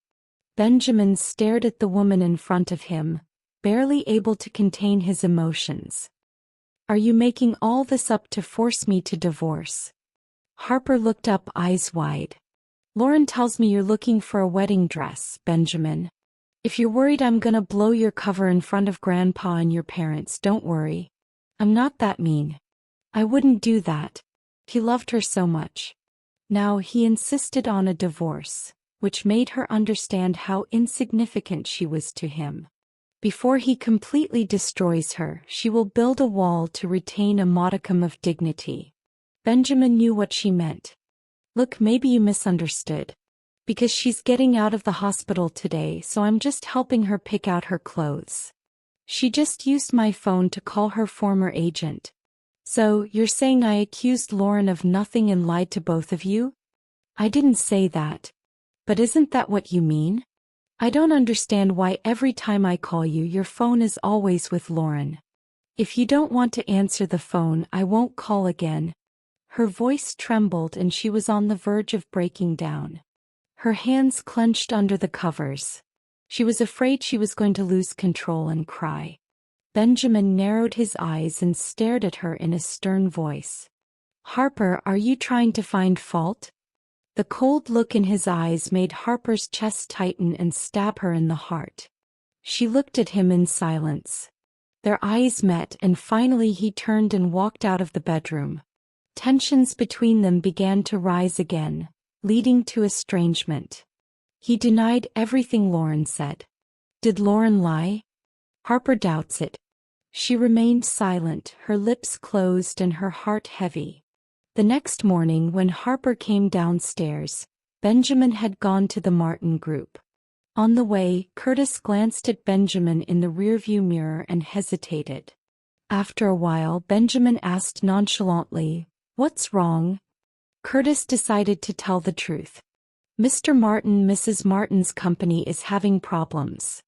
Benjamin stared at the woman in front of him, barely able to contain his emotions. Are you making all this up to force me to divorce? Harper looked up, eyes wide. Lauren tells me you're looking for a wedding dress, Benjamin. If you're worried I'm gonna blow your cover in front of Grandpa and your parents, don't worry. I'm not that mean. I wouldn't do that. He loved her so much. Now he insisted on a divorce, which made her understand how insignificant she was to him. Before he completely destroys her, she will build a wall to retain a modicum of dignity. Benjamin knew what she meant. Look, maybe you misunderstood. Because she's getting out of the hospital today, so I'm just helping her pick out her clothes. She just used my phone to call her former agent. So, you're saying I accused Lauren of nothing and lied to both of you? I didn't say that. But isn't that what you mean? I don't understand why every time I call you, your phone is always with Lauren. If you don't want to answer the phone, I won't call again. Her voice trembled and she was on the verge of breaking down. Her hands clenched under the covers. She was afraid she was going to lose control and cry. Benjamin narrowed his eyes and stared at her in a stern voice. Harper, are you trying to find fault? The cold look in his eyes made Harper's chest tighten and stab her in the heart. She looked at him in silence. Their eyes met and finally he turned and walked out of the bedroom. Tensions between them began to rise again, leading to estrangement. He denied everything Lauren said. Did Lauren lie? Harper doubts it. She remained silent, her lips closed and her heart heavy. The next morning when Harper came downstairs, Benjamin had gone to the Martin group. On the way, Curtis glanced at Benjamin in the rearview mirror and hesitated. After a while, Benjamin asked nonchalantly, "What's wrong?" Curtis decided to tell the truth. Mr. Martin, Mrs. Martin's company is having problems.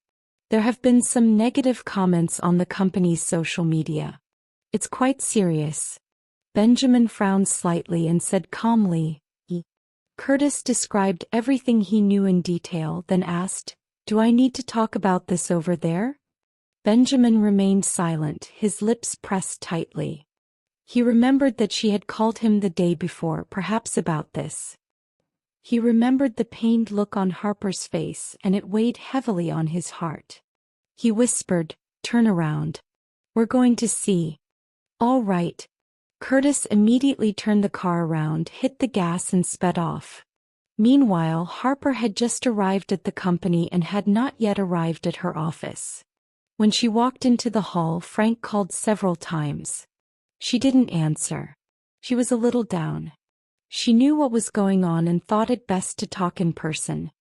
There have been some negative comments on the company's social media. It's quite serious. Benjamin frowned slightly and said calmly, Curtis described everything he knew in detail, then asked, "Do I need to talk about this over there?" Benjamin remained silent, his lips pressed tightly. He remembered that she had called him the day before, perhaps about this. He remembered the pained look on Harper's face, and it weighed heavily on his heart. He whispered, "Turn around. We're going to see." "All right." Curtis immediately turned the car around, hit the gas and sped off. Meanwhile, Harper had just arrived at the company and had not yet arrived at her office. When she walked into the hall, Frank called several times. She didn't answer. She was a little down. She knew what was going on and thought it best to talk in person.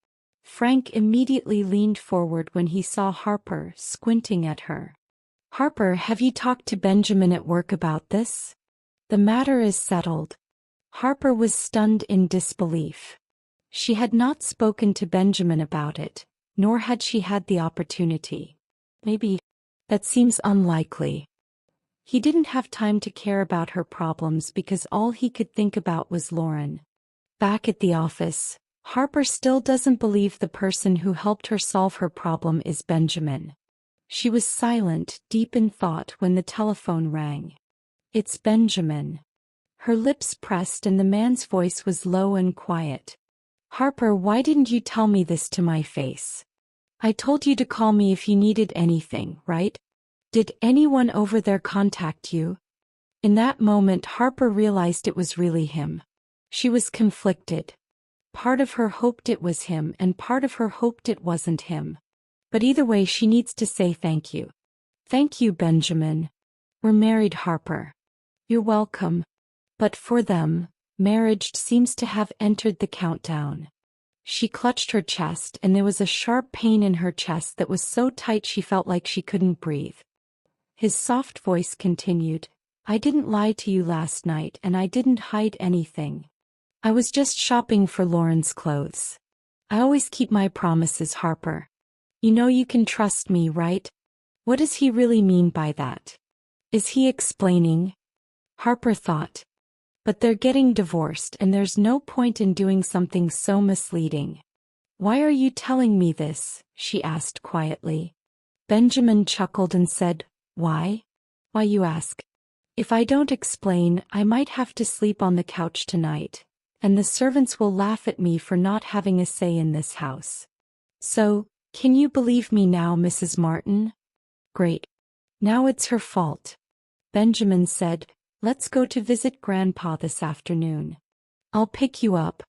Frank immediately leaned forward when he saw Harper, squinting at her. "Harper, have you talked to Benjamin at work about this?" "The matter is settled." Harper was stunned in disbelief. She had not spoken to Benjamin about it, nor had she had the opportunity. Maybe. That seems unlikely. He didn't have time to care about her problems because all he could think about was Lauren. Back at the office, Harper still doesn't believe the person who helped her solve her problem is Benjamin. She was silent, deep in thought when the telephone rang. "It's Benjamin." Her lips pressed and the man's voice was low and quiet. "Harper, why didn't you tell me this to my face? I told you to call me if you needed anything, right? Did anyone over there contact you?" In that moment Harper realized it was really him. She was conflicted. Part of her hoped it was him and part of her hoped it wasn't him. But either way she needs to say thank you. "Thank you, Benjamin. We're married, Harper." "You're welcome." But for them, marriage seems to have entered the countdown. She clutched her chest and there was a sharp pain in her chest that was so tight she felt like she couldn't breathe. His soft voice continued, "I didn't lie to you last night and I didn't hide anything. I was just shopping for Lauren's clothes. I always keep my promises, Harper. You know you can trust me, right?" What does he really mean by that? Is he explaining? Harper thought. But they're getting divorced and there's no point in doing something so misleading. "Why are you telling me this?" she asked quietly. Benjamin chuckled and said, "Why? Why you ask? If I don't explain, I might have to sleep on the couch tonight, and the servants will laugh at me for not having a say in this house. So, can you believe me now, Mrs. Martin?" "Great. Now it's her fault." Benjamin said, "Let's go to visit Grandpa this afternoon. I'll pick you up."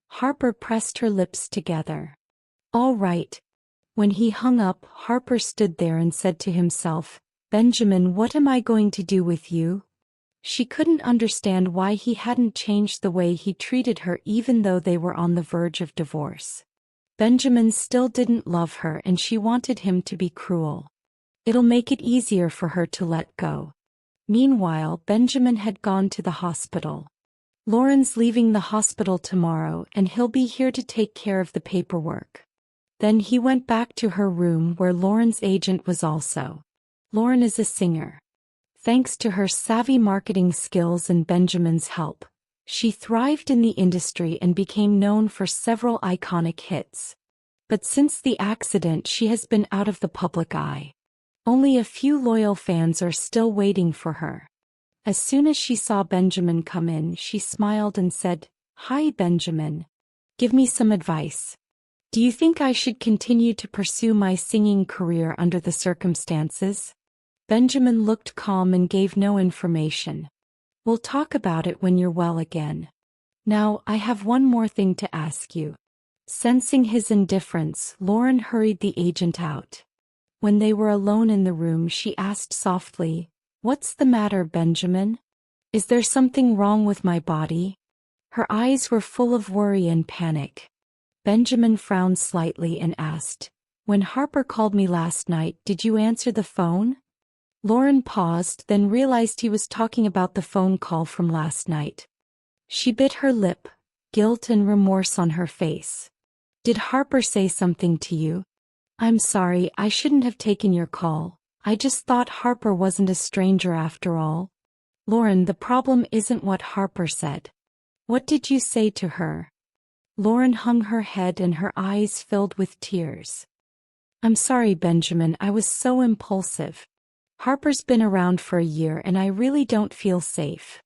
Harper pressed her lips together. "All right." When he hung up, Harper stood there and said to himself, "Benjamin, what am I going to do with you?" She couldn't understand why he hadn't changed the way he treated her even though they were on the verge of divorce. Benjamin still didn't love her and she wanted him to be cruel. It'll make it easier for her to let go. Meanwhile, Benjamin had gone to the hospital. "Lauren's leaving the hospital tomorrow and he'll be here to take care of the paperwork." Then he went back to her room where Lauren's agent was also. Lauren is a singer. Thanks to her savvy marketing skills and Benjamin's help, she thrived in the industry and became known for several iconic hits. But since the accident she has been out of the public eye. Only a few loyal fans are still waiting for her. As soon as she saw Benjamin come in, she smiled and said, "Hi, Benjamin. Give me some advice. Do you think I should continue to pursue my singing career under the circumstances?" Benjamin looked calm and gave no information. "We'll talk about it when you're well again. Now, I have one more thing to ask you." Sensing his indifference, Lauren hurried the agent out. When they were alone in the room, she asked softly, "What's the matter, Benjamin? Is there something wrong with my body?" Her eyes were full of worry and panic. Benjamin frowned slightly and asked, "When Harper called me last night, did you answer the phone?" Lauren paused, then realized he was talking about the phone call from last night. She bit her lip, guilt and remorse on her face. "Did Harper say something to you?" "I'm sorry, I shouldn't have taken your call. I just thought Harper wasn't a stranger after all." "Lauren, the problem isn't what Harper said. What did you say to her?" Lauren hung her head and her eyes filled with tears. "I'm sorry, Benjamin, I was so impulsive. Harper's been around for a year and I really don't feel safe.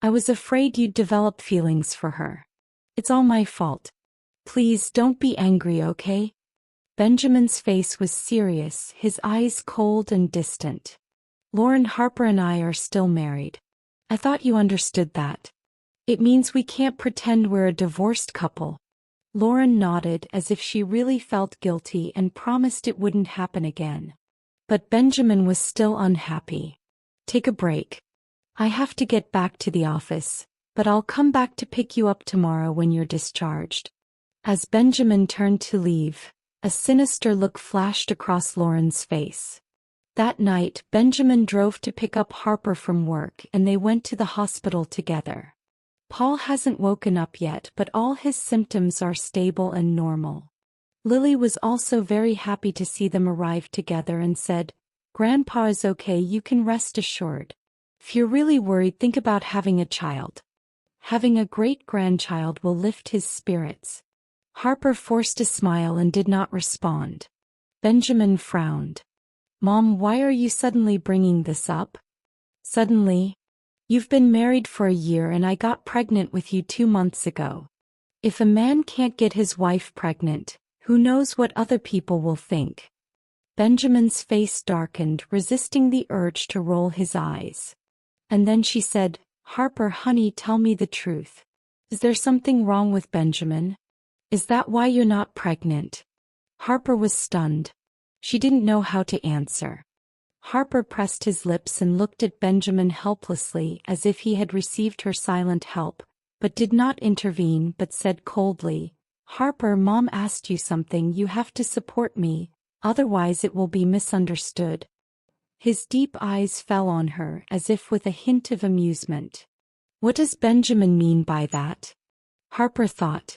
I was afraid you'd develop feelings for her. It's all my fault. Please don't be angry, okay?" Benjamin's face was serious, his eyes cold and distant. "Lauren, Harper and I are still married. I thought you understood that. It means we can't pretend we're a divorced couple." Lauren nodded as if she really felt guilty and promised it wouldn't happen again. But Benjamin was still unhappy. "Take a break. I have to get back to the office, but I'll come back to pick you up tomorrow when you're discharged." As Benjamin turned to leave, a sinister look flashed across Lauren's face. That night, Benjamin drove to pick up Harper from work and they went to the hospital together. Paul hasn't woken up yet, but all his symptoms are stable and normal. Lily was also very happy to see them arrive together and said, "Grandpa is okay, you can rest assured. If you're really worried, think about having a child. Having a great-grandchild will lift his spirits." Harper forced a smile and did not respond. Benjamin frowned. Mom, why are you suddenly bringing this up? Suddenly? You've been married for a year and I got pregnant with you 2 months ago. If a man can't get his wife pregnant, who knows what other people will think? Benjamin's face darkened, resisting the urge to roll his eyes. And then she said, Harper, honey, tell me the truth. Is there something wrong with Benjamin? Is that why you're not pregnant? Harper was stunned. She didn't know how to answer. Harper pressed his lips and looked at Benjamin helplessly as if he had received her silent help, but did not intervene but said coldly, Harper, Mom asked you something, you have to support me, otherwise it will be misunderstood. His deep eyes fell on her as if with a hint of amusement. What does Benjamin mean by that? Harper thought.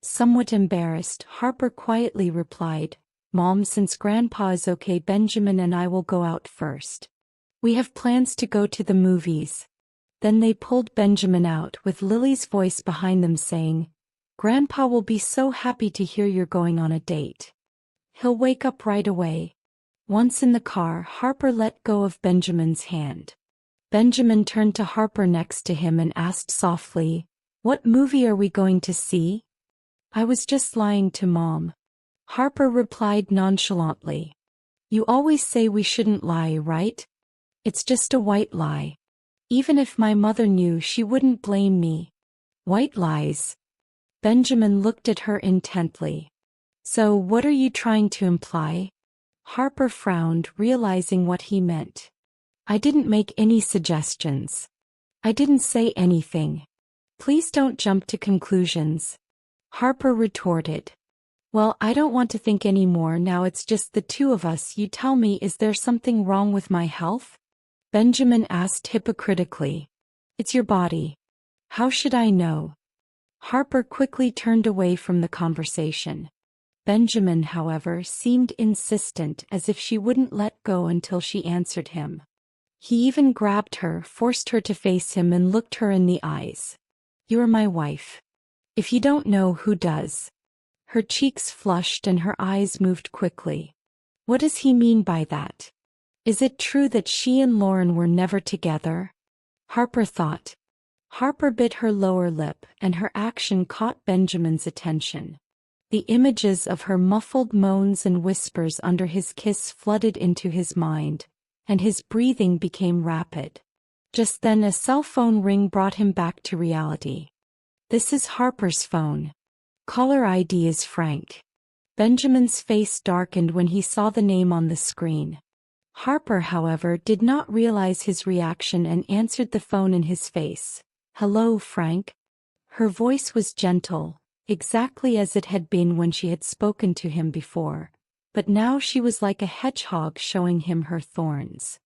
Somewhat embarrassed, Harper quietly replied, Mom, since Grandpa is okay, Benjamin and I will go out first. We have plans to go to the movies. Then they pulled Benjamin out with Lily's voice behind them saying, Grandpa will be so happy to hear you're going on a date. He'll wake up right away. Once in the car, Harper let go of Benjamin's hand. Benjamin turned to Harper next to him and asked softly, What movie are we going to see? I was just lying to Mom. Harper replied nonchalantly. You always say we shouldn't lie, right? It's just a white lie. Even if my mother knew, she wouldn't blame me. White lies. Benjamin looked at her intently. So, what are you trying to imply? Harper frowned, realizing what he meant. I didn't make any suggestions. I didn't say anything. Please don't jump to conclusions. Harper retorted. Well, I don't want to think anymore now, it's just the two of us. You tell me, is there something wrong with my health? Benjamin asked hypocritically. It's your body. How should I know? Harper quickly turned away from the conversation. Benjamin, however, seemed insistent, as if she wouldn't let go until she answered him. He even grabbed her, forced her to face him and looked her in the eyes. You're my wife. If you don't know, who does? Her cheeks flushed and her eyes moved quickly. What does he mean by that? Is it true that she and Lauren were never together? Harper thought. Harper bit her lower lip, and her action caught Benjamin's attention. The images of her muffled moans and whispers under his kiss flooded into his mind, and his breathing became rapid. Just then a cell phone ring brought him back to reality. This is Harper's phone. Caller ID is Frank. Benjamin's face darkened when he saw the name on the screen. Harper, however, did not realize his reaction and answered the phone in his face. Hello, Frank. Her voice was gentle, exactly as it had been when she had spoken to him before, but now she was like a hedgehog showing him her thorns.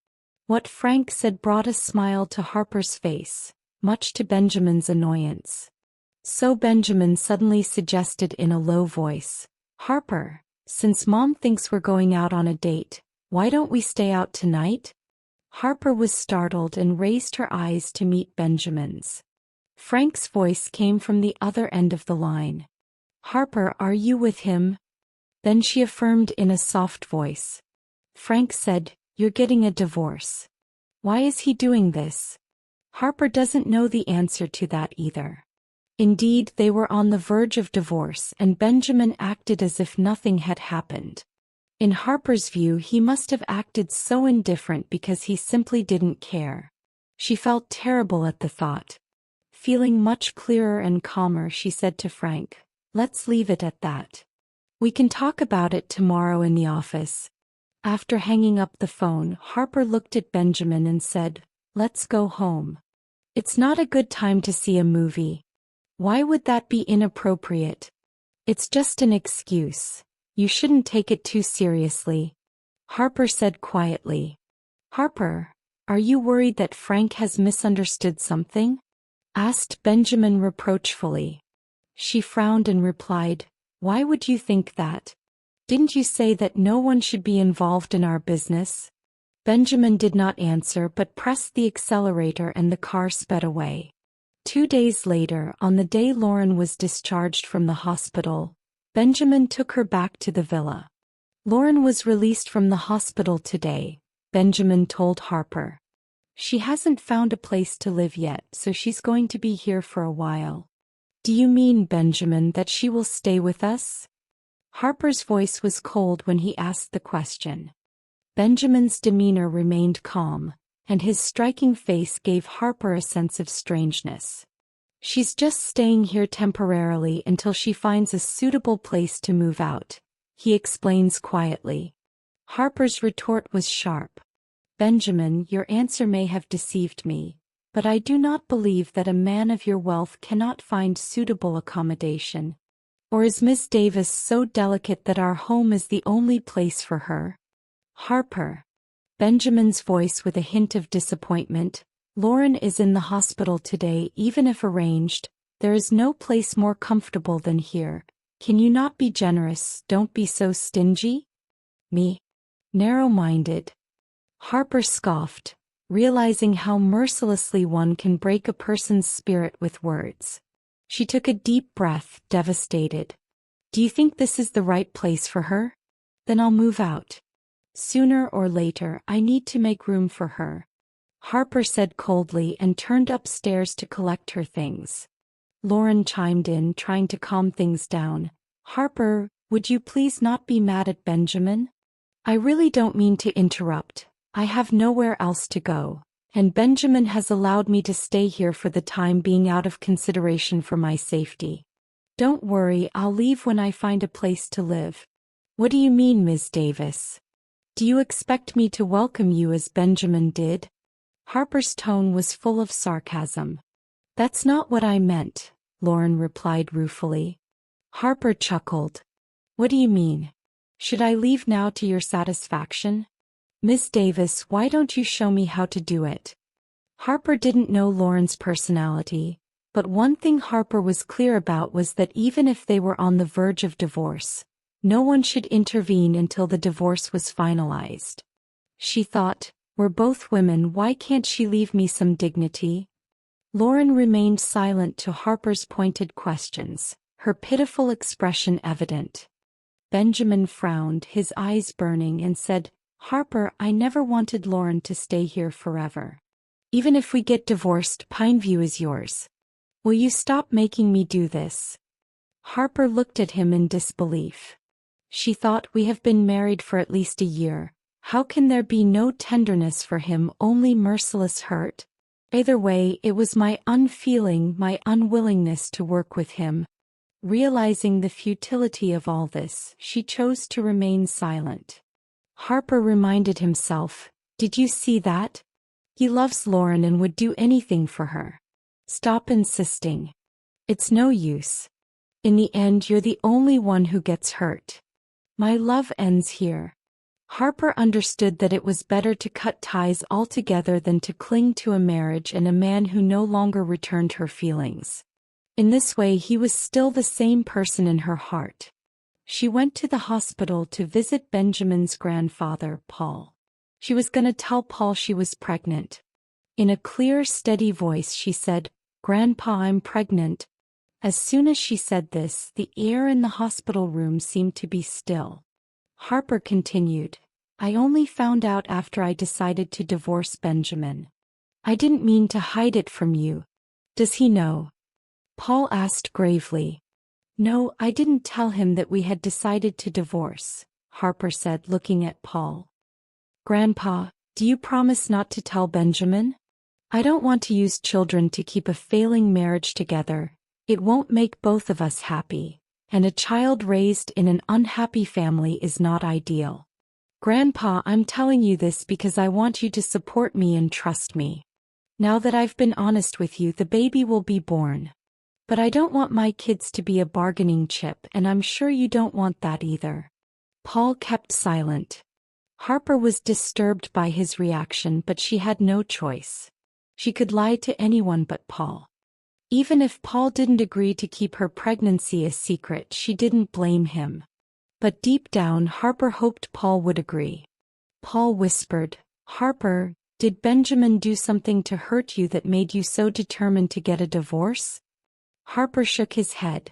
What Frank said brought a smile to Harper's face, much to Benjamin's annoyance. So Benjamin suddenly suggested in a low voice, Harper, since Mom thinks we're going out on a date, why don't we stay out tonight? Harper was startled and raised her eyes to meet Benjamin's. Frank's voice came from the other end of the line. Harper, are you with him? Then she affirmed in a soft voice. Frank said, You're getting a divorce. Why is he doing this? Harper doesn't know the answer to that either. Indeed, they were on the verge of divorce, and Benjamin acted as if nothing had happened. In Harper's view, he must have acted so indifferent because he simply didn't care. She felt terrible at the thought. Feeling much clearer and calmer, she said to Frank, Let's leave it at that. We can talk about it tomorrow in the office. After hanging up the phone, Harper looked at Benjamin and said, Let's go home. It's not a good time to see a movie. Why would that be inappropriate? It's just an excuse. You shouldn't take it too seriously. Harper said quietly. Harper, are you worried that Frank has misunderstood something? Asked Benjamin reproachfully. She frowned and replied, Why would you think that? Didn't you say that no one should be involved in our business? Benjamin did not answer but pressed the accelerator and the car sped away. 2 days later, on the day Lauren was discharged from the hospital, Benjamin took her back to the villa. Lauren was released from the hospital today, Benjamin told Harper. She hasn't found a place to live yet, so she's going to be here for a while. Do you mean, Benjamin, that she will stay with us? Harper's voice was cold when he asked the question. Benjamin's demeanor remained calm, and his striking face gave Harper a sense of strangeness. She's just staying here temporarily until she finds a suitable place to move out, he explains quietly. Harper's retort was sharp. Benjamin, your answer may have deceived me, but I do not believe that a man of your wealth cannot find suitable accommodation. Or is Miss Davis so delicate that our home is the only place for her? Harper. Benjamin's voice with a hint of disappointment. Lauren is in the hospital today. Even if arranged, there is no place more comfortable than here. Can you not be generous? Don't be so stingy. Me? Narrow-minded. Harper scoffed, realizing how mercilessly one can break a person's spirit with words. She took a deep breath, devastated. Do you think this is the right place for her? Then I'll move out. Sooner or later, I need to make room for her. Harper said coldly and turned upstairs to collect her things. Lauren chimed in, trying to calm things down. Harper, would you please not be mad at Benjamin? I really don't mean to interrupt. I have nowhere else to go, and Benjamin has allowed me to stay here for the time being out of consideration for my safety. Don't worry, I'll leave when I find a place to live. What do you mean, Ms. Davis? Do you expect me to welcome you as Benjamin did? Harper's tone was full of sarcasm. That's not what I meant, Lauren replied ruefully. Harper chuckled. What do you mean? Should I leave now to your satisfaction? Miss Davis, why don't you show me how to do it? Harper didn't know Lauren's personality, but one thing Harper was clear about was that even if they were on the verge of divorce, no one should intervene until the divorce was finalized. She thought, we're both women, why can't she leave me some dignity? Lauren remained silent to Harper's pointed questions, her pitiful expression evident. Benjamin frowned, his eyes burning, and said, Harper, I never wanted Lauren to stay here forever. Even if we get divorced, Pineview is yours. Will you stop making me do this? Harper looked at him in disbelief. She thought, we have been married for at least a year. How can there be no tenderness for him, only merciless hurt? Either way, it was my unfeeling, my unwillingness to work with him. Realizing the futility of all this, she chose to remain silent. Harper reminded himself, did you see that? He loves Lauren and would do anything for her. Stop insisting. It's no use. In the end, you're the only one who gets hurt. My love ends here. Harper understood that it was better to cut ties altogether than to cling to a marriage and a man who no longer returned her feelings. In this way, he was still the same person in her heart. She went to the hospital to visit Benjamin's grandfather, Paul. She was going to tell Paul she was pregnant. In a clear, steady voice, she said, Grandpa, I'm pregnant. As soon as she said this, the air in the hospital room seemed to be still. Harper continued, I only found out after I decided to divorce Benjamin. I didn't mean to hide it from you. Does he know? Paul asked gravely. No, I didn't tell him that we had decided to divorce, Harper said, looking at Paul. Grandpa, do you promise not to tell Benjamin? I don't want to use children to keep a failing marriage together. It won't make both of us happy, and a child raised in an unhappy family is not ideal. Grandpa, I'm telling you this because I want you to support me and trust me. Now that I've been honest with you, the baby will be born. But I don't want my kids to be a bargaining chip, and I'm sure you don't want that either. Paul kept silent. Harper was disturbed by his reaction, but she had no choice. She could lie to anyone but Paul. Even if Paul didn't agree to keep her pregnancy a secret, she didn't blame him. But deep down, Harper hoped Paul would agree. Paul whispered, Harper, did Benjamin do something to hurt you that made you so determined to get a divorce? Harper shook his head.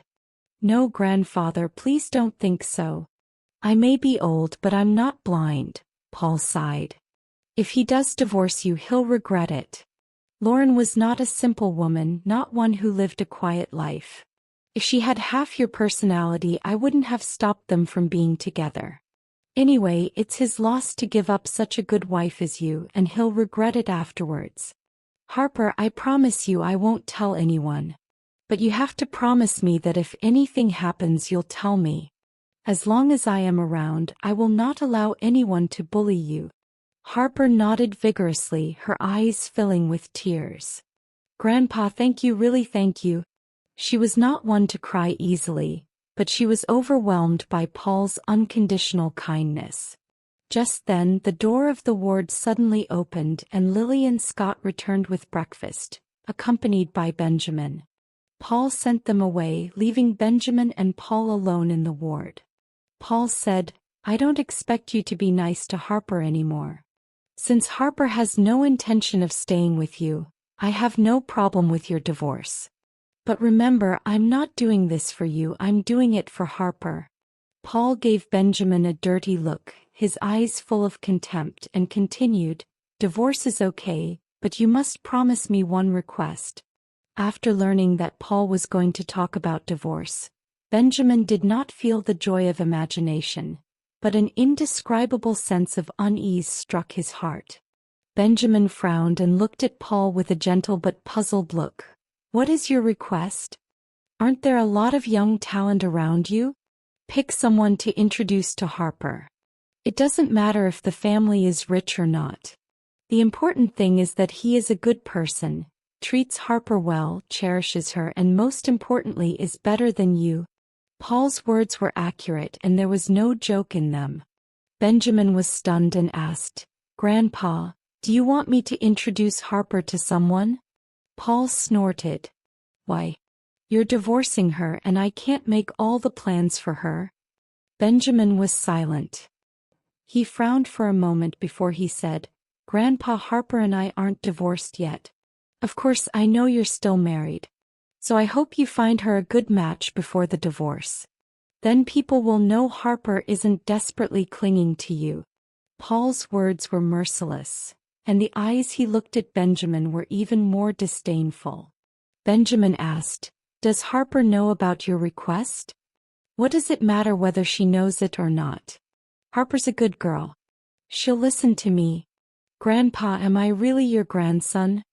No, grandfather, please don't think so. I may be old, but I'm not blind, Paul sighed. If he does divorce you, he'll regret it. Lauren was not a simple woman, not one who lived a quiet life. If she had half your personality, I wouldn't have stopped them from being together. Anyway, it's his loss to give up such a good wife as you, and he'll regret it afterwards. Harper, I promise you I won't tell anyone. But you have to promise me that if anything happens, you'll tell me. As long as I am around, I will not allow anyone to bully you. Harper nodded vigorously, her eyes filling with tears. Grandpa, thank you, really thank you. She was not one to cry easily, but she was overwhelmed by Paul's unconditional kindness. Just then, the door of the ward suddenly opened and Lillian Scott returned with breakfast, accompanied by Benjamin. Paul sent them away, leaving Benjamin and Paul alone in the ward. Paul said, I don't expect you to be nice to Harper anymore. Since Harper has no intention of staying with you, I have no problem with your divorce. But remember, I'm not doing this for you, I'm doing it for Harper. Paul gave Benjamin a dirty look, his eyes full of contempt, and continued, divorce is okay, but you must promise me one request. After learning that Paul was going to talk about divorce, Benjamin did not feel the joy of imagination, but an indescribable sense of unease struck his heart. Benjamin frowned and looked at Paul with a gentle but puzzled look. What is your request? Aren't there a lot of young talent around you? Pick someone to introduce to Harper. It doesn't matter if the family is rich or not. The important thing is that he is a good person, treats Harper well, cherishes her, and most importantly is better than you. Paul's words were accurate and there was no joke in them. Benjamin was stunned and asked, Grandpa, do you want me to introduce Harper to someone? Paul snorted. Why? You're divorcing her and I can't make all the plans for her. Benjamin was silent. He frowned for a moment before he said, Grandpa, Harper and I aren't divorced yet. Of course, I know you're still married. So I hope you find her a good match before the divorce. Then people will know Harper isn't desperately clinging to you. Paul's words were merciless, and the eyes he looked at Benjamin were even more disdainful. Benjamin asked, Does Harper know about your request? What does it matter whether she knows it or not? Harper's a good girl. She'll listen to me. Grandpa, am I really your grandson?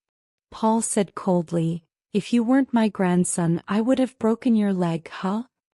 Paul said coldly, If you weren't my grandson, I would have broken your leg, huh?